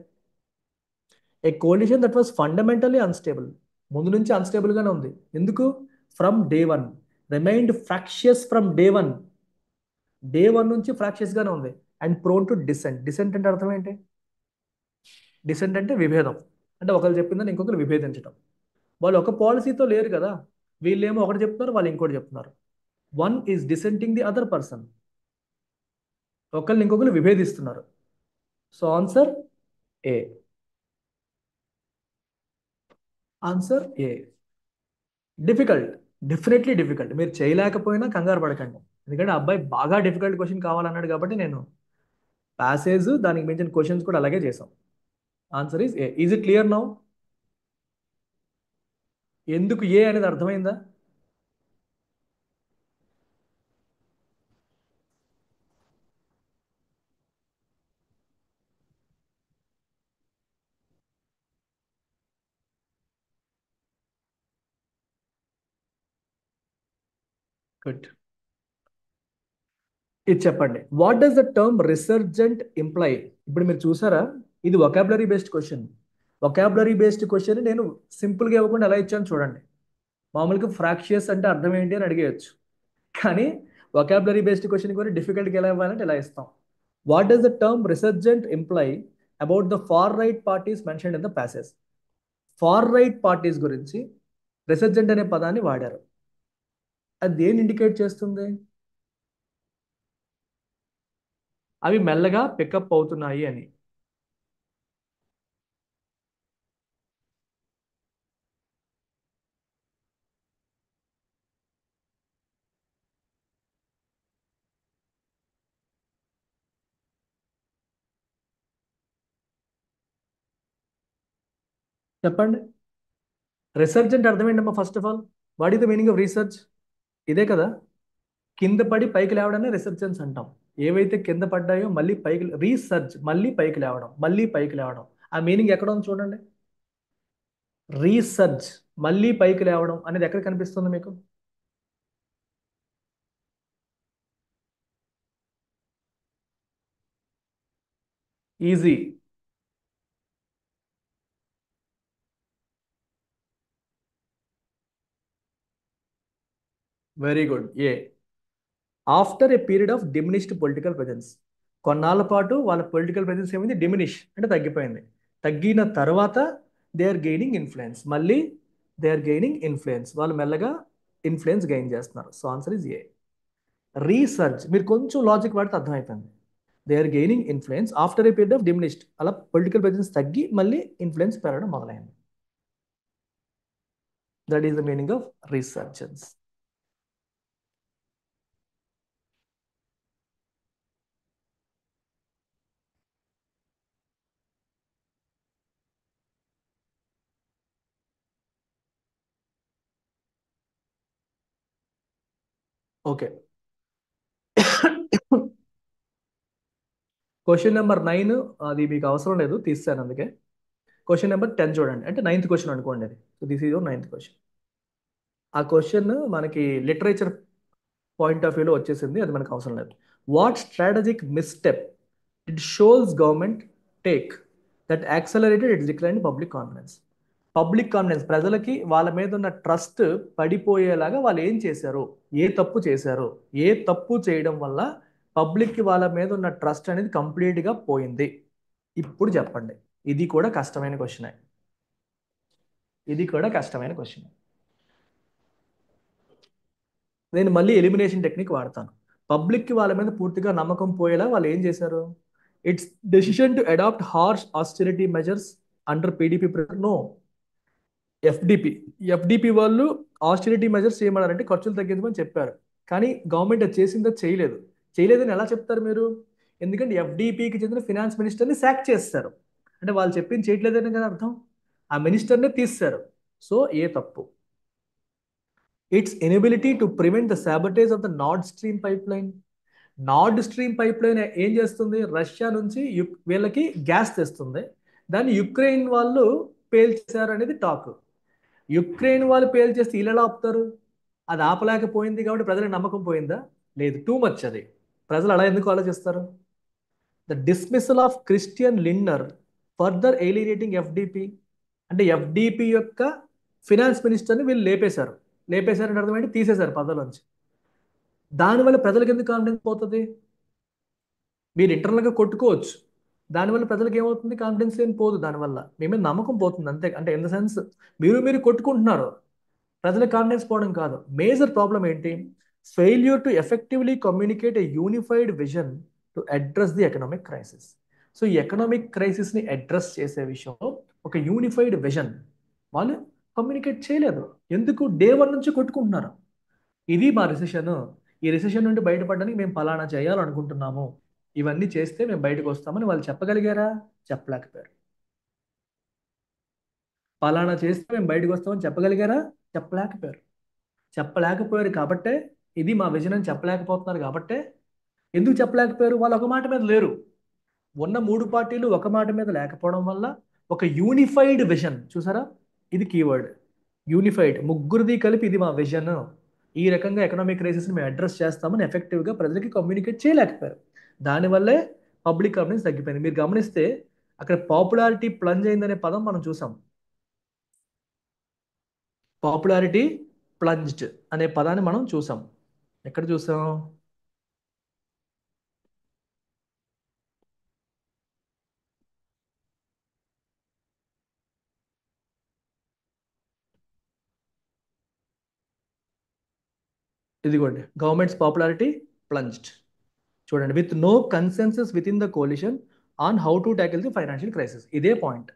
A coalition that was fundamentally unstable. ముందు నుంచి అన్స్టేబుల్ గానే ఉంది. ఎందుకు? From day one. Remained fractious from day one. Day one నుంచి ఫ్రాక్షియస్ గానే ఉంది. And prone to dissent. Dissent అంటే అర్థం ఏంటి? డిసెంట్ అంటే విభేదం. అంటే ఒకరు చెప్పిందని ఇంకొకరు విభేదించడం. వాళ్ళు ఒక పాలసీతో లేరు కదా. వీళ్ళేమో ఒకటి చెప్తున్నారు, వాళ్ళు ఇంకోటి చెప్తున్నారు. One is dissenting the other person. ఒకరిని ఇంకొకరు విభేదిస్తున్నారు. So answer A. Answer A. Difficult. Definitely difficult. మీరు చేయలేకపోయినా కంగారు పడకండి. ఎందుకంటే ఆ అబ్బాయి బాగా డిఫికల్ట్ క్వశ్చన్ కావాలన్నాడు కాబట్టి నేను ప్యాసేజ్ దానికి మించిన క్వశ్చన్స్ కూడా అలాగే చేసాం. Answer is A. Is it clear now? ఎందుకు ఏ అనేది అర్థమైందా? గుడ్. ఇది చెప్పండి. What does the term resurgent imply? ఇప్పుడు మీరు చూసారా, ఇది vocabulary based question. Vocabulary based question నేను సింపుల్గా ఇవ్వకుండా ఎలా ఇచ్చాను చూడండి. మామూలుగా ఫ్రాక్షియస్ అంటే అర్థం ఏంటి అని అడిగేయచ్చు. కానీ వొకాబులరీ బేస్డ్ క్వశ్చన్ కూడా డిఫికల్ట్గా ఎలా ఇవ్వాలంటే ఎలా ఇస్తాం. What does the term resurgent imply about the far right parties mention in the passage? Far right parties గురించి రిసర్జెంట్ అనే పదాన్ని వాడారు. అది దేన్ని ఇండికేట్ చేస్తుంది? అవి మెల్లగా పికప్ అవుతున్నాయి అని. చెప్పండి. రిసర్జెంట్ అర్థం ఏంటమ్మా? First of all, what is the meaning of research? ఇదే కదా. కింద పడి పైకి లేవడాన్ని రిసర్జెన్స్ అంటాం. ఏవైతే కింద పడ్డాయో మళ్ళీ పైకి రీసర్చ్, మళ్ళీ పైకి లేవడం, మళ్ళీ పైకి లేవడం. ఆ మీనింగ్ ఎక్కడ ఉంది చూడండి. రీసర్చ్, మళ్ళీ పైకి లేవడం అనేది ఎక్కడ కనిపిస్తుంది మీకు? Easy. Very good. A. After a period of diminished political presence. కొన్నాళ్ళ పాటు వాళ్ళ పొలిటికల్ ప్రెజెన్స్ ఏమైంది? డిమినిష్ అంటే తగ్గిపోయింది. తగ్గిన తర్వాత దే ఆర్ గెయినింగ్ ఇన్ఫ్లుయెన్స్. మళ్ళీ దే ఆర్ గెయినింగ్ ఇన్ఫ్లుయెన్స్. వాళ్ళు మెల్లగా ఇన్ఫ్లుయెన్స్ గెయిన్ చేస్తున్నారు. So answer is A. Research మీరు కొంచెం లాజిక్ వాడితే అర్థమైపోయింది. They are gaining influence after a period of diminished. అలా పొలిటికల్ ప్రెజెన్స్ తగ్గి మళ్ళీ ఇన్ఫ్లుయెన్స్ పెరగడం మొదలైంది. That is the meaning of resurgence. Okay. Question number 9 అది మీకు అవసరం లేదు, తీస్తాను అందుకే. క్వశ్చన్ నెంబర్ 10 చూడండి, అంటే నైన్త్ క్వశ్చన్ అనుకోండి అది. So this is your ninth question. ఆ క్వశ్చన్ మనకి లిటరేచర్ పాయింట్ ఆఫ్ వ్యూలో వచ్చేసింది, అది మనకు అవసరం లేదు. What strategic misstep it shoals government take that accelerated its decline public confidence? Public confidence, ప్రజలకి వాళ్ళ మీద ఉన్న ట్రస్ట్ పడిపోయేలాగా వాళ్ళు ఏం చేశారు, ఏ తప్పు చేశారు, ఏ తప్పు చేయడం వల్ల పబ్లిక్కి వాళ్ళ మీద ఉన్న ట్రస్ట్ అనేది కంప్లీట్గా పోయింది, ఇప్పుడు చెప్పండి. ఇది కూడా కష్టమైన క్వశ్చనే, ఇది కూడా కష్టమైన క్వశ్చన్. నేను మళ్ళీ ఎలిమినేషన్ టెక్నిక్ వాడతాను. పబ్లిక్కి వాళ్ళ మీద పూర్తిగా నమ్మకం పోయేలా వాళ్ళు ఏం చేశారు? It's decision to adopt harsh austerity measures under PDP pressure. No, FDP. FDP వాళ్ళు ఆస్టెరిటీ మెజర్స్ చేయమన్నారంటే ఖర్చులు తగ్గించమని చెప్పారు, కానీ గవర్నమెంట్ అది చేసిందో చేయలేదు. చేయలేదని ఎలా చెప్తారు మీరు? ఎందుకంటే ఎఫ్డిపికి చెందిన ఫినాన్స్ మినిస్టర్ని శాక్ చేస్తారు, అంటే వాళ్ళు చెప్పింది చేయట్లేదని కదా అర్థం. ఆ మినిస్టర్నే తీస్తారు. సో ఏ తప్పు? It's inability to prevent the sabotage of the Nord Stream pipeline. Nord Stream pipeline ఏం చేస్తుంది? రష్యా నుంచి వీళ్ళకి గ్యాస్ తెస్తుంది, దాన్ని యుక్రెయిన్ వాళ్ళు పేల్చేశారు అనేది టాక్. యుక్రెయిన్ వాళ్ళు పేల్చేస్తే వీళ్ళు ఎలా ఆపుతారు? అది ఆపలేకపోయింది కాబట్టి ప్రజలకు నమ్మకం పోయిందా? లేదు, టూ మచ్ అది. ప్రజలు అలా ఎందుకు ఆలోచిస్తారు? The dismissal of Christian Linder further ఎలినేటింగ్ FDP. అంటే ఎఫ్డిపి యొక్క ఫినాన్స్ మినిస్టర్ని వీళ్ళు లేపేశారు. లేపేశారంటే అర్థమైంది తీసేశారు పదవిలోంచి. దానివల్ల ప్రజలకు ఎందుకు కాన్ఫిడెన్స్ పోతుంది? మీరు ఇంటర్నల్గా కొట్టుకోవచ్చు, దానివల్ల ప్రజలకు ఏమవుతుంది? కాన్ఫిడెన్స్ ఏం పోదు, దానివల్ల మీ మీద నమ్మకం పోతుంది అంతే. అంటే ఇన్ ద సెన్స్ మీరు కొట్టుకుంటున్నారు, ప్రజలకు కాన్ఫిడెన్స్ పోవడం కాదు. మేజర్ ప్రాబ్లం ఏంటి? Failure to effectively communicate a unified vision to address the economic crisis. So ఈ ఎకనామిక్ క్రైసిస్ని అడ్రస్ చేసే విషయంలో ఒక యూనిఫైడ్ విజన్ వాళ్ళు కమ్యూనికేట్ చేయలేదు. ఎందుకు? డే వన్ నుంచి కొట్టుకుంటున్నారు. ఇది మా రిసెషన్, ఈ రిసెషన్ నుండి బయటపడడానికి మేము ఫలానా చేయాలనుకుంటున్నాము, ఇవన్నీ చేస్తే మేము బయటకు వస్తామని వాళ్ళు చెప్పగలిగారా? చెప్పలేకపోయారు. ఫలానా చేస్తే మేము బయటకు వస్తామని చెప్పగలిగారా? చెప్పలేకపోయారు. చెప్పలేకపోయారు కాబట్టే, ఇది మా విజన్ అని చెప్పలేకపోతున్నారు కాబట్టే. ఎందుకు చెప్పలేకపోయారు? వాళ్ళు ఒక మాట మీద లేరు. ఉన్న మూడు పార్టీలు ఒక మాట మీద లేకపోవడం వల్ల ఒక యూనిఫైడ్ విజన్, చూసారా, ఇది కీవర్డ్. యూనిఫైడ్, ముగ్గురిది కలిపి ఇది మా విజన్, ఈ రకంగా ఎకనామిక్ క్రైసిస్ని మేము అడ్రస్ చేస్తామని ఎఫెక్టివ్గా ప్రజలకి కమ్యూనికేట్ చేయలేకపోయారు. దానివల్లే పబ్లిక్ కాన్ఫిడెన్స్ తగ్గిపోయింది. మీరు గమనిస్తే అక్కడ పాపులారిటీ ప్లంజ్ అయిందనే పదం మనం చూసాం. పాపులారిటీ ప్లంజ్డ్ అనే పదాన్ని మనం చూసాం. ఎక్కడ చూసాం? ఇదిగోండి, గవర్నమెంట్స్ పాపులారిటీ ప్లంజ్డ్. చూడండి, with no consensus within the coalition on how to tackle the financial crisis. ఇదే పాయింట్.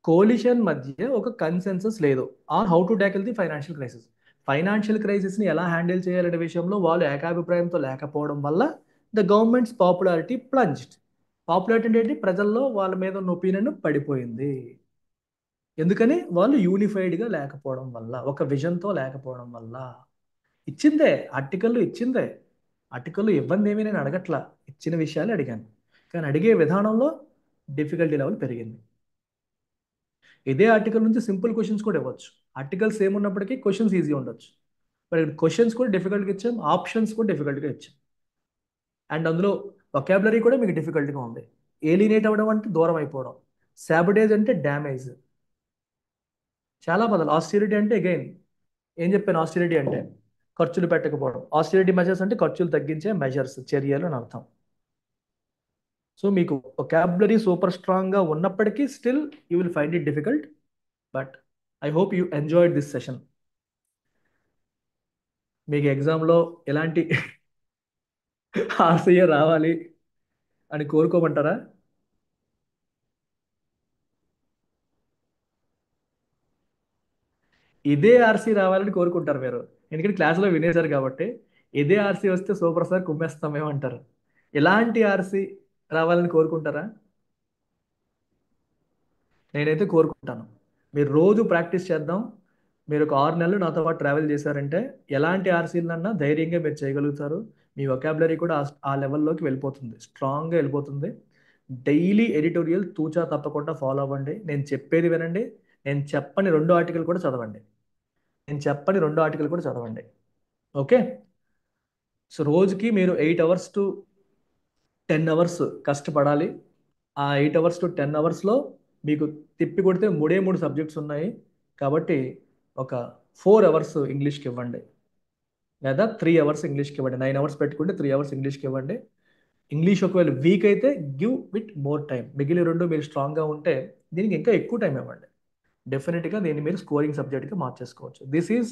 కోalition మధ్య ఒక కన్సెన్సస్ లేదు on how to tackle the financial crisis. Financial క్రైసిస్ని ఎలా హ్యాండిల్ చేయాలనే విషయంలో వాళ్ళు ఏకాభిప్రాయంతో లేకపోవడం వల్ల the government's popularity plunged. Popularity అంటే ఏంటి? ప్రజల్లో వాళ్ళ మీద ఉన్న ఒపీనియన్ పడిపోయింది. ఎందుకని? వాళ్ళు యూనిఫైడ్గా లేకపోవడం వల్ల, ఒక విజన్తో లేకపోవడం వల్ల. ఇచ్చిందే, ఆర్టికల్లో ఇచ్చిందే. ఆర్టికల్లో ఇబ్బంది ఏమీ నేను అడగట్లా, ఇచ్చిన విషయాలు అడిగాను, కానీ అడిగే విధానంలో డిఫికల్టీ లెవెల్ పెరిగింది. ఇదే ఆర్టికల్ నుంచి సింపుల్ క్వశ్చన్స్ కూడా ఇవ్వచ్చు. ఆర్టికల్స్ ఏమున్నప్పటికీ క్వశ్చన్స్ ఈజీ ఉండొచ్చు, బట్ క్వశ్చన్స్ కూడా డిఫికల్ట్గా ఇచ్చాం, ఆప్షన్స్ కూడా డిఫికల్ట్గా ఇచ్చాం. అండ్ అందులో వొకాబులరీ కూడా మీకు డిఫికల్ట్గా ఉంది. ఏలినేట్ అవ్వడం అంటే దూరం అయిపోవడం, సాబటేజ్ అంటే డ్యామేజ్, చాలా పదాలు. ఆస్టిరిటీ అంటే అగైన్ ఏం చెప్పాను? ఆస్టిరిటీ అంటే ఖర్చులు పెట్టకపోవడం. ఆస్టిరిటీ మెజర్స్ అంటే ఖర్చులు తగ్గించే మెజర్స్, చర్యలు అని అర్థం. సో మీకు వొకాబులరీ సూపర్ స్ట్రాంగ్గా ఉన్నప్పటికీ still you will find it difficult, but I hope you enjoyed this session. మీకు ఎగ్జామ్లో ఎలాంటి ఆర్సీఏ రావాలి అని కోరుకోమంటారా? ఇదే ఆర్సీ రావాలని కోరుకుంటారు మీరు, ఎందుకంటే క్లాస్లో వినేశారు కాబట్టి. ఇదే ఆర్సీ వస్తే సూపర్ సార్ కుమ్మేస్తామేమో అంటారు. ఎలాంటి ఆర్సీ రావాలని కోరుకుంటారా? నేనైతే కోరుకుంటాను మీరు రోజు ప్రాక్టీస్ చేద్దాం. మీరు ఒక 6 నెలలు నాతో పాటు ట్రావెల్ చేశారంటే ఎలాంటి ఆర్సీలన్నా ధైర్యంగా మీరు చేయగలుగుతారు. మీ వొకాబులరీ కూడా ఆ లెవెల్లోకి వెళ్ళిపోతుంది, స్ట్రాంగ్గా వెళ్ళిపోతుంది. డైలీ ఎడిటోరియల్ తూచా తప్పకుండా ఫాలో అవ్వండి. నేను చెప్పేది వినండి. నేను చెప్పని 2 ఆర్టికల్ కూడా చదవండి. నేను చెప్పని 2 ఆర్టికల్ కూడా చదవండి. ఓకే. సో రోజుకి మీరు 8 అవర్స్ టు 10 అవర్స్ కష్టపడాలి. ఆ 8 అవర్స్ టు 10 అవర్స్లో మీకు తిప్పి కొడితే మూడే 3 సబ్జెక్ట్స్ ఉన్నాయి. కాబట్టి ఒక 4 అవర్స్ ఇంగ్లీష్కి ఇవ్వండి, లేదా 3 అవర్స్ ఇంగ్లీష్కి ఇవ్వండి. 9 అవర్స్ పెట్టుకుంటే 3 అవర్స్ ఇంగ్లీష్కి ఇవ్వండి. ఇంగ్లీష్ ఒకవేళ వీక్ అయితే గివ్ విత్ మోర్ టైం. మిగిలిన 2 మీరు స్ట్రాంగ్గా ఉంటే దీనికి ఇంకా ఎక్కువ టైం ఇవ్వండి. డెఫినెట్గా దీన్ని మీరు స్కోరింగ్ సబ్జెక్ట్గా మార్చేసుకోవచ్చు. This is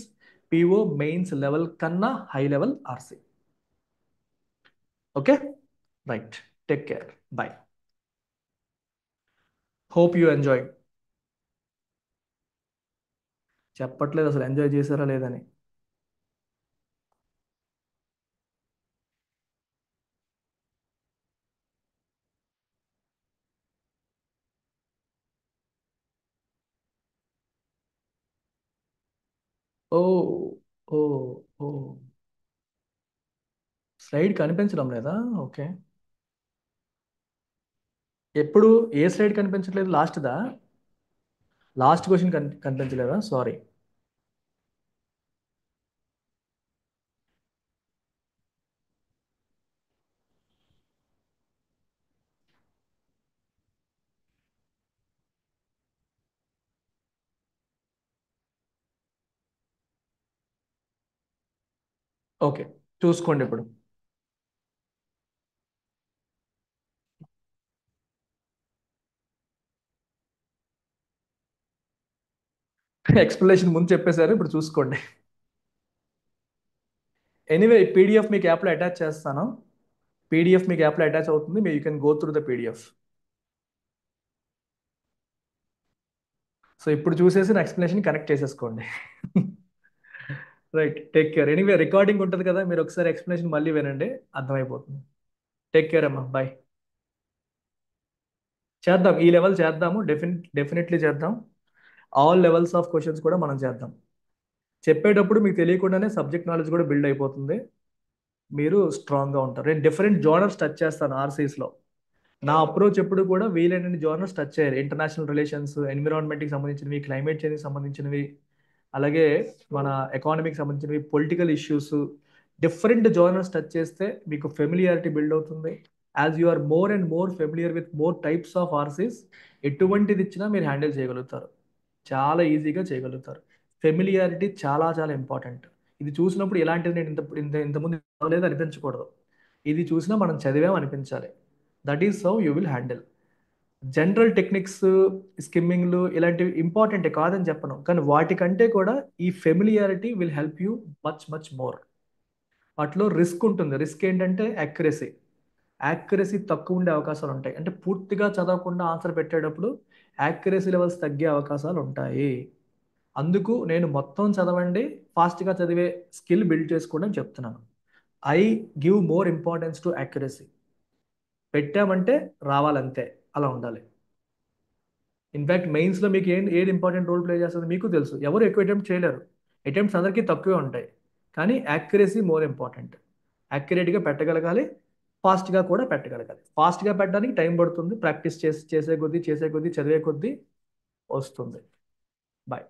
PO mains level కన్నా high level RC. Okay, right. Take care. Bye. Hope you enjoy. చెప్పట్లేదు అసలు ఎంజాయ్ చేశారా లేదని. ఓ ఓ ఓ స్లైడ్ కనిపించడం లేదా? ఓకే. ఎప్పుడు ఏ స్లైడ్ కనిపించట్లేదు? లాస్ట్దా? లాస్ట్ క్వశ్చన్ కనిపించలేదా? సారీ. ఓకే, చూసుకోండి ఇప్పుడు. ఎక్స్ప్లెనేషన్ ముందు చెప్పేశారు, ఇప్పుడు చూసుకోండి. ఎనీవే పీడిఎఫ్ మీకు యాప్లో అటాచ్ చేస్తాను. పీడిఎఫ్ మీకు యాప్లో అటాచ్ అవుతుంది. You can go through the PDF. So ఇప్పుడు చూసేసి నా ఎక్స్ప్లెనేషన్ కనెక్ట్ చేసేసుకోండి. Right, take care. Anyway recording ఉంటుంది కదా, మీరు ఒకసారి ఎక్స్ప్లెనేషన్ మళ్ళీ వినండి, అర్థమైపోతుంది. టేక్ కేర్ అమ్మా, బాయ్. చేద్దాం, ఈ లెవెల్ చేద్దాము. డెఫినెట్లీ చేద్దాం. ఆల్ లెవెల్స్ ఆఫ్ క్వశ్చన్స్ కూడా మనం చేద్దాం. చెప్పేటప్పుడు మీకు తెలియకుండానే సబ్జెక్ట్ నాలెడ్జ్ కూడా బిల్డ్ అయిపోతుంది. మీరు స్ట్రాంగ్గా ఉంటారు. నేను డిఫరెంట్ జోనర్స్ టచ్ చేస్తాను ఆర్సీస్లో. నా అప్రోచ్ ఎప్పుడు కూడా వీలైనన్ని జోనర్స్ టచ్ చేయాలి. ఇంటర్నేషనల్ రిలేషన్స్, ఎన్విరాన్మెంట్కి సంబంధించినవి, క్లైమేట్ చేంజ్కి సంబంధించినవి, అలాగే మన ఎకానమీకి సంబంధించినవి, political issues, different genres touch చేస్తే మీకు ఫెమిలియారిటీ బిల్డ్ అవుతుంది. As you are more and more familiar with more types of RCs, ఎటువంటిది ఇచ్చినా మీరు హ్యాండిల్ చేయగలుగుతారు. చాలా ఈజీగా చేయగలుగుతారు. ఫెమిలియారిటీ చాలా చాలా ఇంపార్టెంట్. ఇది చూసినప్పుడు ఇలాంటిది నేను ఇంత ఇంత ఇంతకుముందు చదవలేదు అనిపించకూడదు. ఇది చూసినా మనం చదివాం అనిపించాలి. That is how you will handle. General techniques, స్కిమ్మింగ్లు ఇలాంటివి ఇంపార్టెంటే కాదని చెప్పను, కానీ వాటికంటే కూడా ఈ familiarity will help you much much more. వాటిలో రిస్క్ ఉంటుంది. రిస్క్ ఏంటంటే యాక్యురసీ. యాక్యురసీ తక్కువ ఉండే అవకాశాలు ఉంటాయి. అంటే పూర్తిగా చదవకుండా ఆన్సర్ పెట్టేటప్పుడు యాక్యురసీ లెవెల్స్ తగ్గే అవకాశాలు ఉంటాయి. అందుకు నేను మొత్తం చదవండి, ఫాస్ట్గా చదివే స్కిల్ బిల్డ్ చేసుకోండి అని చెప్తున్నాను. I give more importance to accuracy. పెట్టామంటే రావాలంతే, అలా ఉండాలి. ఇన్ఫాక్ట్ మెయిన్స్లో మీకు ఏది ఇంపార్టెంట్ రోల్ ప్లే చేస్తుంది మీకు తెలుసు. ఎవరు ఎక్కువ అటెంప్ట్ చేయలేరు. అటెంప్ట్స్ అందరికీ తక్కువే ఉంటాయి. కానీ యాక్యురసీ మోర్ ఇంపార్టెంట్. యాక్యురేట్గా పెట్టగలగాలి, ఫాస్ట్గా కూడా పెట్టగలగాలి. ఫాస్ట్గా పెట్టడానికి టైం పడుతుంది. ప్రాక్టీస్ చేసే కొద్దీ చదివే కొద్దీ వస్తుంది. బాయ్.